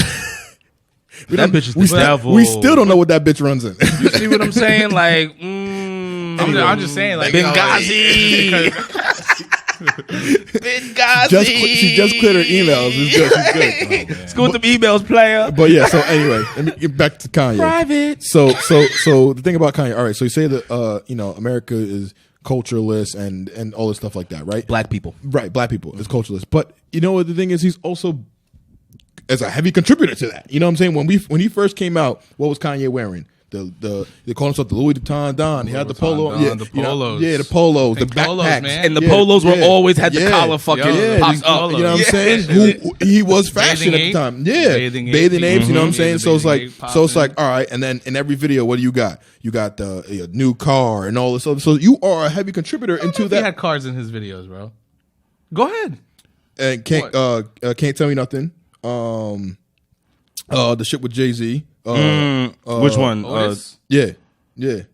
That bitch is the devil. We still don't know what that bitch runs in. You see what I'm saying? Like, I'm just saying, like, Benghazi. Benghazi. She just cleared her emails. It's good. She's good. Let's go with the emails, player. But yeah, so anyway, let me get back to Kanye. Private. So the thing about Kanye, all right, so you say that America is cultureless and all this stuff like that, right? Black people. Right, black people is cultureless. But you know what the thing is, he's also as a heavy contributor to that. You know what I'm saying? When he first came out, what was Kanye wearing? They call himself the Louis Vuitton Don. He had the polo, the polos, the polos, the polos, backpacks, man. And the polos were always had the collar fucking popped up. You know what I'm saying? He was fashion at the time. Yeah, bathing apes. You know what I'm saying? So it's like, all right. And then in every video, what do you got? You got the new car and all this other. So you are a heavy contributor into that. He had cars in his videos, bro. Go ahead. And can't tell me nothing. The shit with Jay-Z. Which one? Otis? Yeah.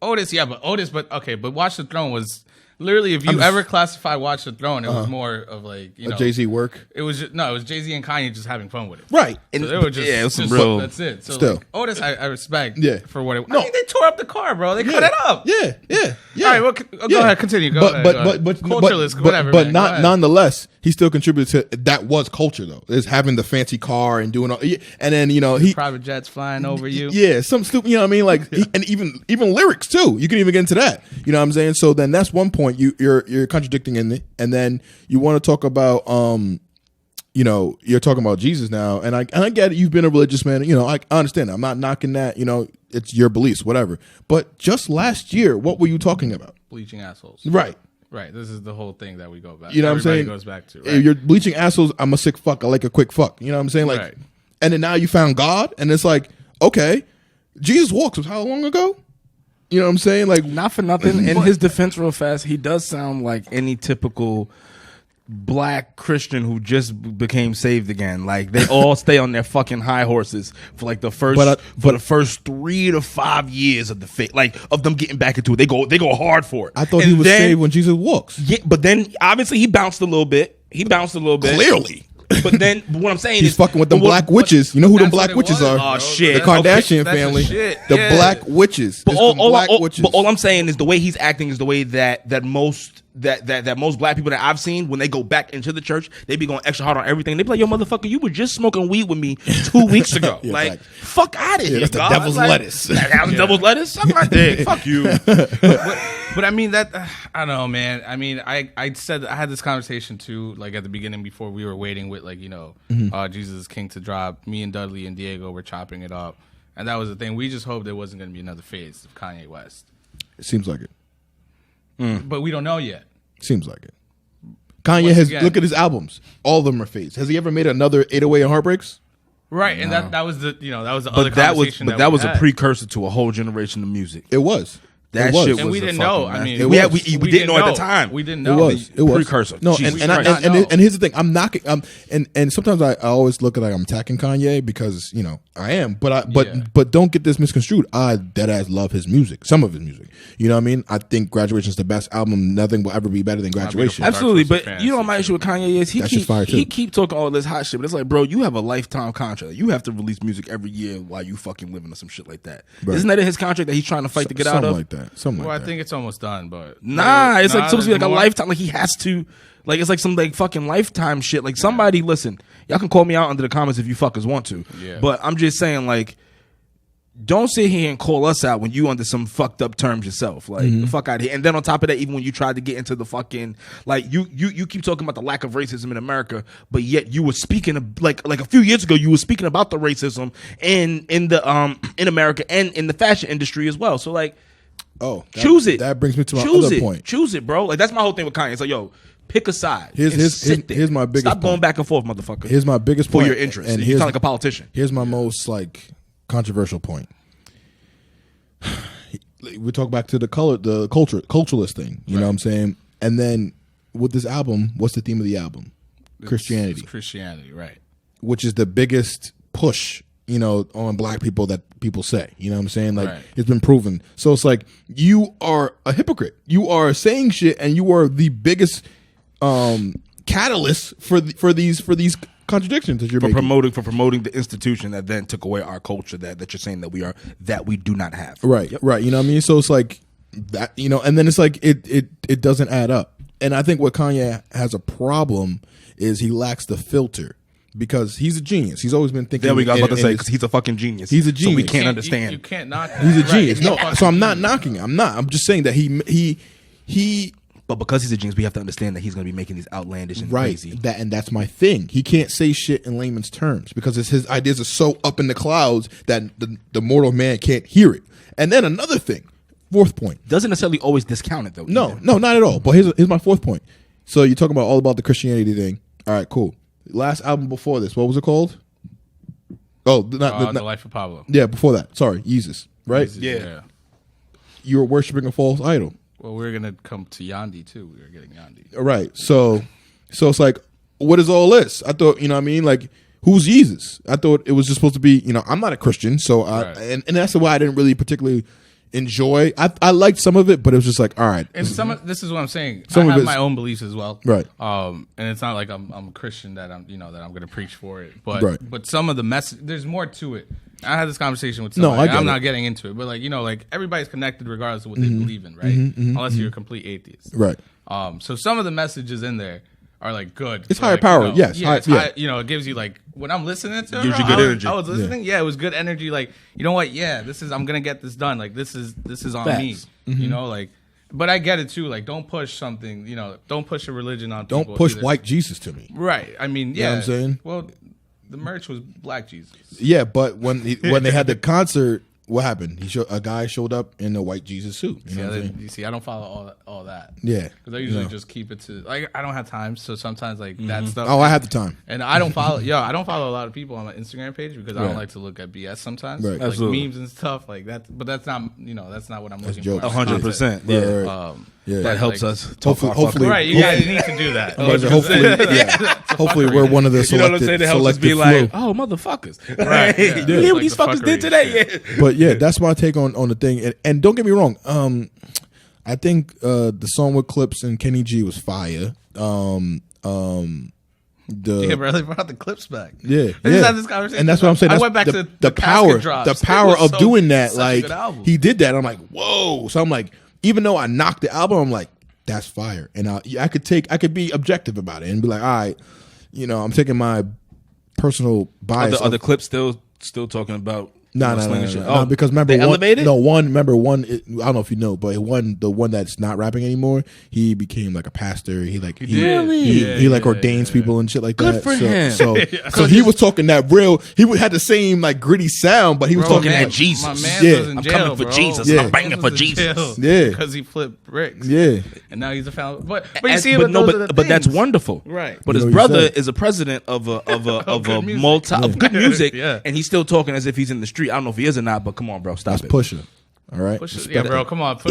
Otis, but okay, but Watch the Throne was literally, if you ever classify Watch the Throne, it was more of like, a Jay-Z work. It was it was Jay-Z and Kanye just having fun with it. Right. So they were just, it was some real. That's it. So Still. like, Otis, I respect for what it was. No. I mean, they tore up the car, bro. They cut it up. Yeah. All right, well, go ahead, continue. Go ahead. Cultureless, whatever. But nonetheless, he still contributed to that. Was culture though, is having the fancy car and doing all, and then he private jets flying over you. Yeah, some stupid. You know what I mean? Like, and even lyrics too. You can even get into that. You know what I'm saying? So then that's one point you're contradicting in it, and then you want to talk about you're talking about Jesus now, and I get it. You've been a religious man. I understand. I'm not knocking that. It's your beliefs, whatever. But just last year, what were you talking about? Bleaching assholes. Right. This is the whole thing that we go back. You know what I'm saying? Everybody goes back to. Right? If you're bleaching assholes, I'm a sick fuck. I like a quick fuck. You know what I'm saying? Like, right. And then now you found God, and it's like, okay, Jesus walks was how long ago? You know what I'm saying? Like, not for nothing. In his defense, real fast, he does sound like any typical black Christian who just became saved again. Like they all stay on their fucking high horses for like the first 3 to 5 years of the faith, like of them getting back into it. They go hard for it. I thought he was saved when Jesus walks. Yeah, but then obviously he bounced a little bit. Clearly. But then what I'm saying he's is fucking with them black witches. You know who them black witches are? Oh shit, the Kardashian family, the black witches. But all I'm saying is the way he's acting is the way that most black people that I've seen, when they go back into the church, they be going extra hard on everything. They be like, yo, motherfucker, you were just smoking weed with me 2 weeks ago. Yeah, like, fuck out of here. That's the devil's lettuce. That's the devil's lettuce? Suck my dick. Fuck you. But I mean, that I don't know, man. I mean, I had this conversation too, like at the beginning before we were waiting with, like, Jesus is King to drop. Me and Dudley and Diego were chopping it up. And that was the thing. We just hoped there wasn't going to be another phase of Kanye West. It seems like it. But we don't know yet. Seems like it. Kanye look at his albums. All of them are fades. Has he ever made another 808 and Heartbreaks? Right, and that was the other conversation. That was a precursor to a whole generation of music. It was. That was. shit was and we didn't know. I mean, we didn't know at the time. We didn't know. It was precursor. No, and here's the thing. I'm knocking. And sometimes I always look at like I'm attacking Kanye because I am. But don't get this misconstrued. I deadass love his music. Some of his music. You know what I mean? I think Graduation is the best album. Nothing will ever be better than Graduation. Absolutely. But my issue with Kanye is he keep talking all this hot shit. But it's like, bro, you have a lifetime contract. You have to release music every year while you fucking living or some shit like that. Right. Isn't that in his contract that he's trying to fight to get out of? Something like that. I think it's almost done, but it's like supposed to be like a lifetime. Like he has to, like it's like some like fucking lifetime shit. Like somebody, listen, y'all can call me out under the comments if you fuckers want to. Yeah. But I'm just saying, like, don't sit here and call us out when you under some fucked up terms yourself. Like the fuck out of here. And then on top of that, even when you tried to get into the fucking like you keep talking about the lack of racism in America, but yet you were speaking of like a few years ago you were speaking about the racism in America and in the fashion industry as well. So like. Choose it. That brings me to my other point. Choose it, bro. Like that's my whole thing with Kanye. It's like, yo, pick a side. Here's my biggest. Stop going back and forth, motherfucker. Here's my biggest point for your interest. And you sound like a politician. Here's my most like controversial point. We talk back to the culturalist thing. You know what I'm saying? And then with this album, what's the theme of the album? Christianity. It's Christianity, right? Which is the biggest push. On black people that people say, you know what I'm saying? Like it's been proven. So it's like you are a hypocrite. You are saying shit, and you are the biggest catalyst for these contradictions that you're making. promoting the institution that then took away our culture that you're saying that we do not have. Right, right. You know what I mean? So it's like that. And then it's like it doesn't add up. And I think what Kanye has a problem is he lacks the filter. Because he's a genius. He's always been thinking. There we go. I was about to say, because he's a fucking genius. He's a genius. So we can't understand. You can't knock that. He's a genius. No, so I'm not knocking him. I'm just saying that he. But because he's a genius, we have to understand that he's going to be making these outlandish and crazy. And that's my thing. He can't say shit in layman's terms because his ideas are so up in the clouds that the mortal man can't hear it. And then another thing, fourth point. Doesn't necessarily always discount it, though. No, not at all. But here's my fourth point. So you're talking about all about the Christianity thing. All right, cool. Last album before this, what was it called? Oh, The Life of Pablo. Yeah, before that. Sorry, Jesus, right? Jesus, yeah. You were worshiping a false idol. Well, we're gonna come to Yandi too. We were getting Yandi. All right. So it's like, what is all this? I thought, you know what I mean? Like, who's Jesus? I thought it was just supposed to be, I'm not a Christian, so and that's why I didn't really particularly enjoy. I liked some of it, but it was just like, all right. And this is what I'm saying. I have my own beliefs as well, right? And it's not like I'm a Christian that I'm going to preach for it, but some of the message, there's more to it. I had this conversation with somebody. I'm not getting into it, but like everybody's connected regardless of what they believe in, right? Unless you're a complete atheist, right? So some of the messages in there are like good. It's higher power, yes. High, it gives you like when I'm listening to it, gives you good energy. I was listening, it was good energy. Like, you know what? Yeah, I'm gonna get this done. Like this is on me. Like, but I get it too. Like, don't push something. Don't push a religion on people. Don't push white Jesus to me. Right. I mean, you know what I'm saying? Well, the merch was Black Jesus. Yeah, but when they had the concert what happened? A guy showed up in a white Jesus suit. You know what I'm saying? You see, I don't follow all that. Yeah, because I usually just keep it to like I don't have time, so sometimes like that stuff. Oh, I have the time, and I don't follow. I don't follow a lot of people on my Instagram page because I don't like to look at BS sometimes, right. like memes and stuff like that. But that's not that's not what I'm looking for. 100%. Yeah. Yeah, that helps us. Hopefully, right? You guys need to do that. Hopefully, we're one of the selected. You know what I'm saying? It helps us be like, oh, motherfuckers, right? You hear what these fuckers did today? Yeah. But yeah, that's my take on the thing. And don't get me wrong. I think the song with Clips and Kenny G was fire. Bro, they brought the clips back. Yeah, just had this conversation. And that's what I'm saying. I went back to the power, drops. the power of doing that. Like he did that. I'm like, whoa. So I'm like, even though I knocked the album, I'm like, that's fire. And I could be objective about it and be like, all right, I'm taking my personal bias. Are the clips still talking about? No, because remember one. I don't know if you know, but the one that's not rapping anymore, he became like a pastor. He ordains people and shit like Good that. for him. So he was talking that real. He had the same like gritty sound, but he was talking that Jesus. My man was in jail, I'm coming for Jesus. I'm banging for Jesus. Yeah, because he flipped bricks. Yeah, and now he's a foul. But you see, but that's wonderful, right? But his brother is a president of a good music, and he's still talking as if he's in the street. I don't know if he is or not, but come on, bro, stop it. Pusher. All right, bro, come on.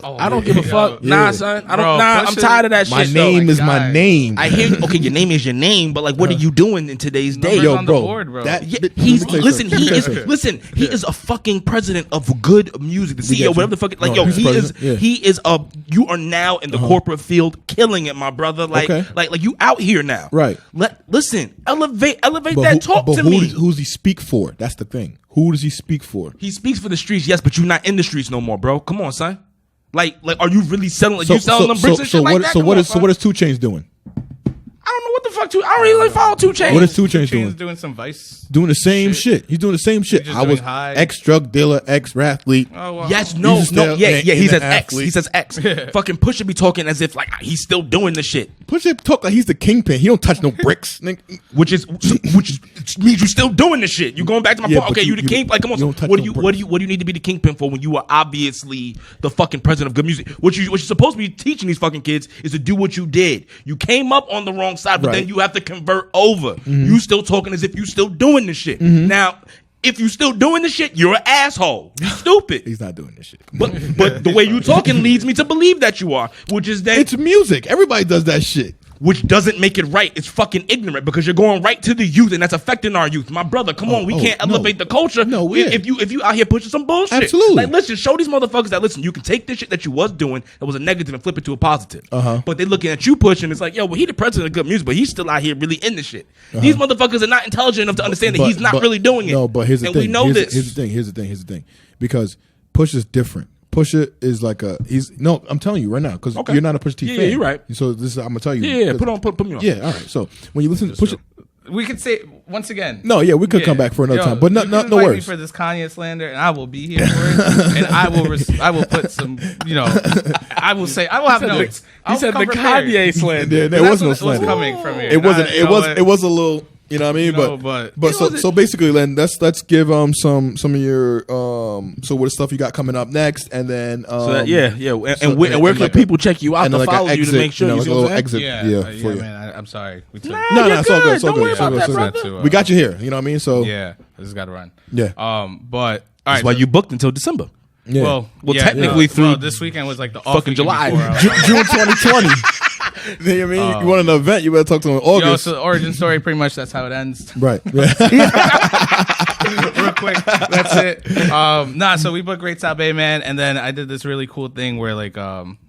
I don't give a fuck. Nah, son. I'm tired of that shit. My name is my name. I hear. Okay, your name is your name, but like, what are you doing in today's day? Yo, bro. Board, He is a fucking president of good music. The CEO, whatever the fuck. Like, he is a. You are now in the corporate field, killing it, my brother. Like, like you out here now. Right. Listen, elevate that talk to me. Who's he speak for? That's the thing. Who does he speak for? He speaks for the streets, yes, but you're not in the streets no more, bro. Come on, son. Like, are you really selling? Like, you selling them bricks and shit like that? So what is 2 Chainz doing? I don't know what the fuck. I don't really follow 2 Chainz. What is 2 Chainz doing? Doing some Vice. Doing the same shit. He's doing the same shit. I was ex drug dealer, ex athlete. Oh, wow. Yes, no. He says X. He says X. Fucking Pusha be talking as if like he's still doing the shit. Pusha talk like he's the kingpin. He don't touch no bricks. which means you still doing the shit. You going back to my point? Okay, you the king. Like, come on. What do you need to be the kingpin for when you are obviously the fucking president of good music? What you're supposed to be teaching these fucking kids is to do what you did. You came up on the wrong side, but then you have to convert over. You still talking as if you still doing the shit. Now, if you still doing the shit, you're an asshole. You stupid. He's not doing this shit. But the way you talking leads me to believe that you are, which is that it's music. Everybody does that shit. Which doesn't make it right. It's fucking ignorant because you're going right to the youth and that's affecting our youth. My brother, come on, we can't elevate the culture. No, if you out here pushing some bullshit. Absolutely. Like, listen, show these motherfuckers that listen, you can take this shit that you was doing that was a negative and flip it to a positive. But they looking at you pushing. It's like, yo, well, he the president of good music, but he's still out here really in the shit. These motherfuckers are not intelligent enough to understand that he's not really doing it. No, but here's the thing. We know this. Here's the thing. Because Pusha's different. Pusha is like I'm telling you right now because you're not a Pusha T fan. Yeah, you're right. So this I'm gonna tell you. Yeah, put me on. Yeah, all right. So when you listen to Pusha, we could say once again. No, yeah, we could come back for another time, but no worries. For this Kanye slander, and I will be here for it, and I will put some. I will say I will have notes. He said the Kanye slander. There was no slander. Coming from here. It wasn't. It was a little. You know what I mean? But so basically, Len, let's give some of your so what stuff you got coming up next, and then and where can people check you out to follow you to make sure you see what I'm saying? For you. Man, I'm sorry. No, it's all good. Don't worry about that, brother. We got you here. You know what I mean? So yeah, I just got to run. Yeah. But all right, that's why you booked until December. Yeah. Well, technically through this weekend was like the fucking July, June 2020. You know what I mean? You want an event, you better talk to him in August. So the origin story, pretty much that's how it ends. Right. Real quick, that's it. So we booked Great South Bay, man, and then I did this really cool thing where like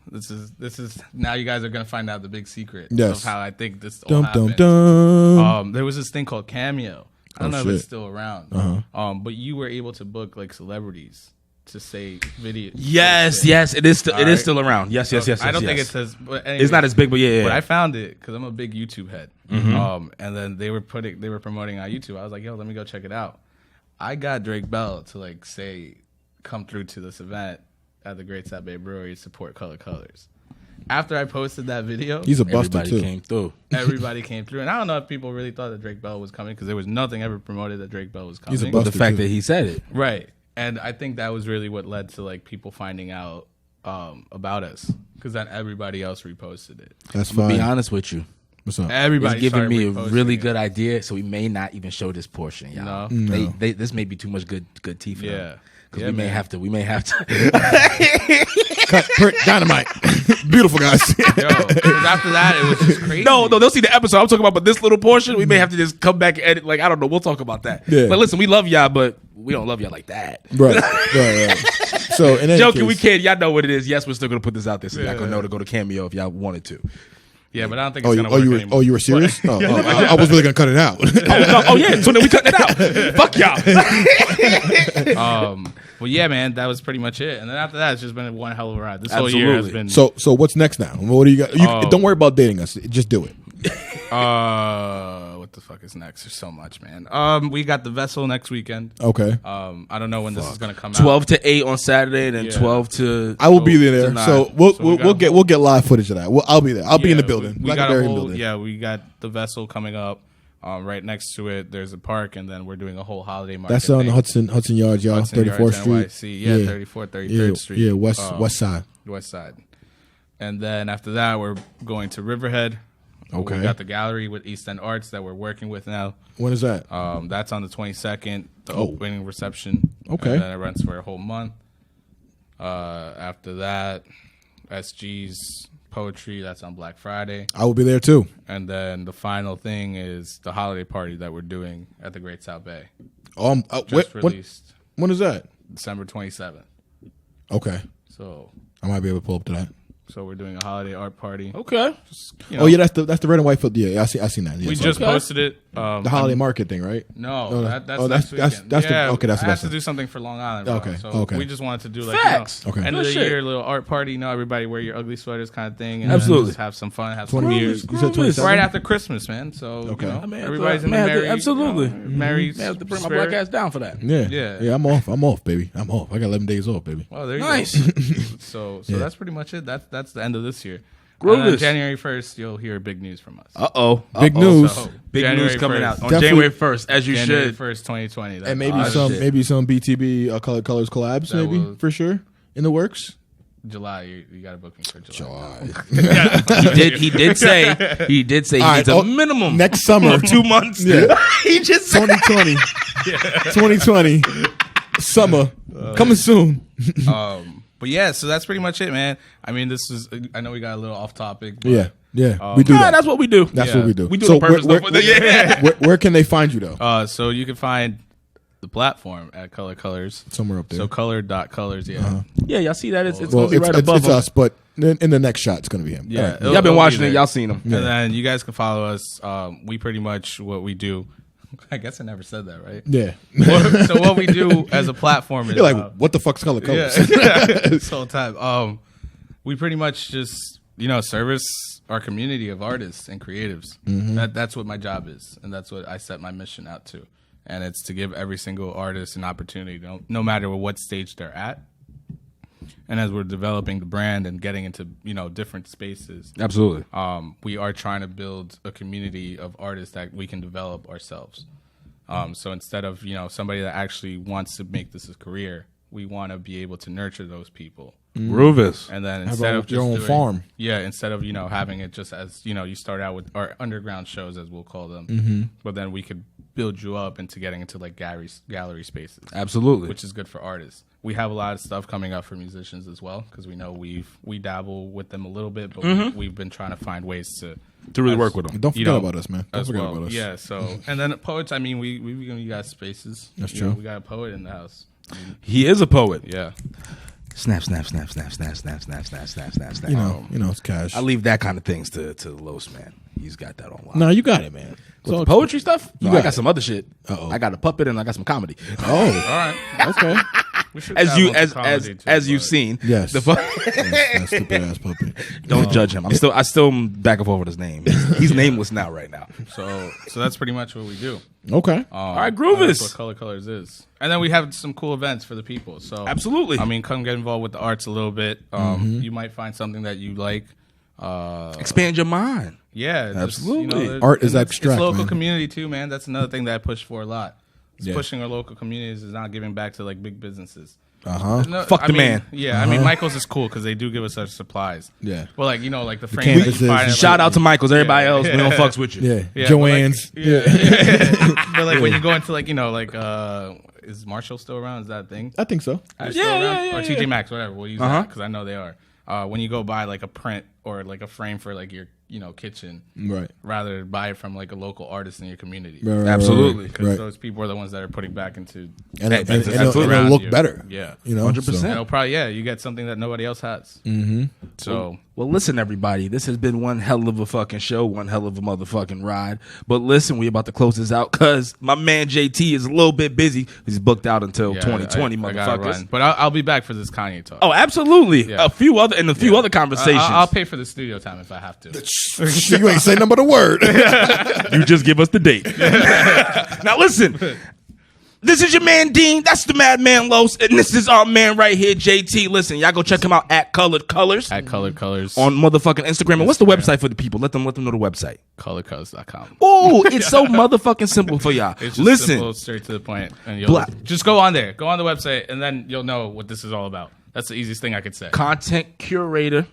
this is now you guys are gonna find out the big secret of how I think this all happened. There was this thing called Cameo. I don't know if it's still around. But you were able to book like celebrities to say video. Yes, it is still around. Yes. I don't think it says. But anyway, it's not as big, but yeah. But I found it because I'm a big YouTube head. And then they were promoting on YouTube. I was like, yo, let me go check it out. I got Drake Bell to like say, come through to this event at the Great South Bay Brewery, support Color Colors. After I posted that video, he's a buster too. Everybody came through, and I don't know if people really thought that Drake Bell was coming because there was nothing ever promoted that Drake Bell was coming. He's a buster the fact that he said it, right? And I think that was really what led to like people finding out about us, because then everybody else reposted it. That's I'm fine. gonna be honest with you. What's up? Everybody It's giving me a started really reposting good idea, so we may not even show this portion, y'all. No. This may be too much good tea for them. Yeah. Because Yeah, we may man. have to. We may have to. Cut, dynamite. Beautiful guys. Yo, 'cause after that, it was just crazy. No, they'll see the episode I'm talking about, but this little portion, we may have to just come back and edit. Like, I don't know. We'll talk about that. Yeah. But listen, we love y'all, but we don't love y'all like that. right. So, in any Joking, we case- can't. Y'all know what it is. Yes, we're still going to put this out there so y'all can know to go to Cameo if y'all wanted to. Yeah, but I don't think it's gonna work anymore. Oh, you were serious? I was really gonna cut it out. Yeah, so then we cutting it out. Fuck y'all. Well, yeah, man, that was pretty much it. And then after that, it's just been one hell of a ride. This whole year has been. So what's next now? What do you got? Don't worry about dating us. Just do it. What the fuck is next? There's so much, man. We got the Vessel next weekend. Okay. I don't know when this is gonna come out. 12 to 8 on Saturday, and then Yeah. 12 to. I will be there. tonight. So we'll get live footage of that. I'll be there. I'll be in the Yeah, building. We got a Blackberry whole, building. yeah, we got the Vessel coming up. Right next to it, there's a park, and then we're doing a whole holiday market. That's on thing. Hudson Yards, y'all. Hudson 34th Yards, Street. NYC. Yeah, 34th, 33rd Street. Yeah, west side. West side. And then after that, we're going to Riverhead. Okay. We got the gallery with East End Arts that we're working with now. When is that? That's on the 22nd, the Oh. opening reception. Okay. And then it runs for a whole month. After that, SG's Poetry, that's on Black Friday. I will be there too. And then the final thing is the holiday party that we're doing at the Great South Bay. When Just released is that? December 27th. Okay. So I might be able to pull up to that. we're doing a holiday art party. Okay. You Oh know, yeah, that's the red and white field. Yeah, I seen that. Yeah, we so- just posted it. the holiday market thing, right? No, Oh, that's that's- next that's- weekend. that's the- yeah, okay, that's the I have best to thing. do something for Long Island, bro. Okay, So okay. we just wanted to do like Facts. Okay. end of Good the shit. year, little art party. You know, everybody wear your ugly sweaters kind of thing, and Absolutely. just have some fun, have some 20 beers. You said 27? Right after Christmas, man. So Okay. you know, I may have everybody's to- in may the have to- merry, absolutely. merry. I have to bring my spirit. black ass down for that. Yeah. Yeah. Yeah, I'm off, baby. I'm off. I got 11 days off, baby. Well, there you Nice. go. So Yeah. that's pretty much it. That's the end of this year. Groove And on this. January 1st, you'll hear big news from us. Big news. So, Big January news coming 1st. out on Definitely. January 1st, as you January should. 1st, 2020. And maybe shit. maybe some BTB Colored Colors collabs, That maybe will- for sure in the works. July. You got a booking for July. He did say he All right, needs a minimum next summer. of 2 months. Yeah. He just said 2020. 2020 summer coming soon. But yeah, so that's pretty much it, man. I mean, I know we got a little off topic. But, Yeah. We do Nah, that. that's what we do. That's yeah. what we do. We do it on purpose, though. Where can they find you though? So you can find the platform at Color Colors. Somewhere up there. So color.colors, yeah. Yeah, y'all see that? It's well, gonna be right above it's him. us, but in the next shot, it's gonna be him. Yeah. All right. It'll- Y'all been it'll watching be it. there. Y'all seen him. And then you guys can follow us. We pretty much, what we do, I guess I never said that, right? Yeah. So what we do as a platform is You're like, what the fuck's color colors? yeah, this whole time. We pretty much just service our community of artists and creatives. That's what my job is, and that's what I set my mission out to. And it's to give every single artist an opportunity, no matter what stage they're at. And as we're developing the brand and getting into different spaces, Absolutely. we are trying to build a community of artists that we can develop ourselves. So instead of somebody that actually wants to make this a career, we want to be able to nurture those people. Rufus. And then Have instead of your just own doing, farm. yeah, instead of having it just as you start out with our underground shows, as we'll call them, but then we could build you up into getting into like gallery spaces, Absolutely. which is good for artists. We have a lot of stuff coming up for musicians as well, because we know we dabble with them a little bit, but we've been trying to find ways to really work with them. Don't forget about us, man. Don't as forget well. about us. Yeah. So and then poets. I mean, we got spaces. That's You know, true. we got a poet in the house. He is a poet. Yeah. Snap, snap, snap, snap, snap, snap, snap, snap, snap, snap, snap. You know, it's cash. I leave that kind of things to Los, man. He's got that on lock. No, you got it, man. With the poetry stuff? No, got I got it. some other shit. Uh-oh. I got a puppet and I got some comedy. Oh, All right. okay. We should As have you one for comedy, too, Oh, you've but- seen. Yes. The That stupid ass puppet. Don't judge him. I still am back and forth with his name. He's nameless now right now. So that's pretty much what we do. Okay. All right, Groove That's is. what Color Colors is. And then we have some cool events for the people. So Absolutely. I mean, come get involved with the arts a little bit. You might find something that you like. Expand your mind. Yeah, just, Absolutely. Art is and it's abstract, local man. community too, man. That's another thing that I push for a lot. It's pushing our local communities. Is not giving back to like big businesses. Uh-huh. Fuck the man. Yeah, I mean, Michael's is cool because they do give us our supplies. Yeah. Well, like, you know, like the frame that you canvases. find. Shout out to Michael's. Everybody else, we don't fucks with you. Yeah. Joanne's. But like when you go into like, you know, like is Marshall still around? Is that a thing? I think so. Or TJ Maxx, whatever. We'll use that because I know they are. When you go buy like a print or like a frame for like your, you know, kitchen, Right. rather buy it from like a local artist in your community. Right, Absolutely. Because those people are the ones that are putting back into And businesses it'll around look you. better. Yeah. You know, 100%. so. And it'll probably, you get something that nobody else has. Mm-hmm. So. Well, listen, everybody. This has been one hell of a fucking show, one hell of a motherfucking ride. But listen, we about to close this out because my man JT is a little bit busy. He's booked out until 2020, I gotta motherfuckers. run. But I'll be back for this Kanye talk. Oh, absolutely. Yeah. A few other conversations. I'll pay for the studio time if I have to. You ain't say nothing but a word. You just give us the date. Now listen. This is your man Dean. That's the Madman Los, and this is our man right here, JT. Listen, y'all go check him out at Colored Colors. At Colored Colors. On motherfucking Instagram. And what's the website for the people? Let them know the website. ColoredColors.com. Oh, it's so motherfucking simple for y'all. It's just Listen, simple, straight to the point, and you'll just go on there. Go on the website, and then you'll know what this is all about. That's the easiest thing I could say. content curator,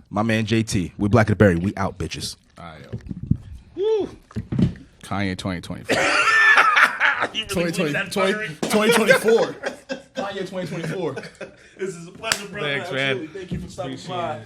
my man JT. We Black at the Berry. We out, bitches. All right, yo. Woo. Kanye 2024. 2024. Kanye 2024. This is a pleasure, brother. Thanks, man. Thank you for stopping by.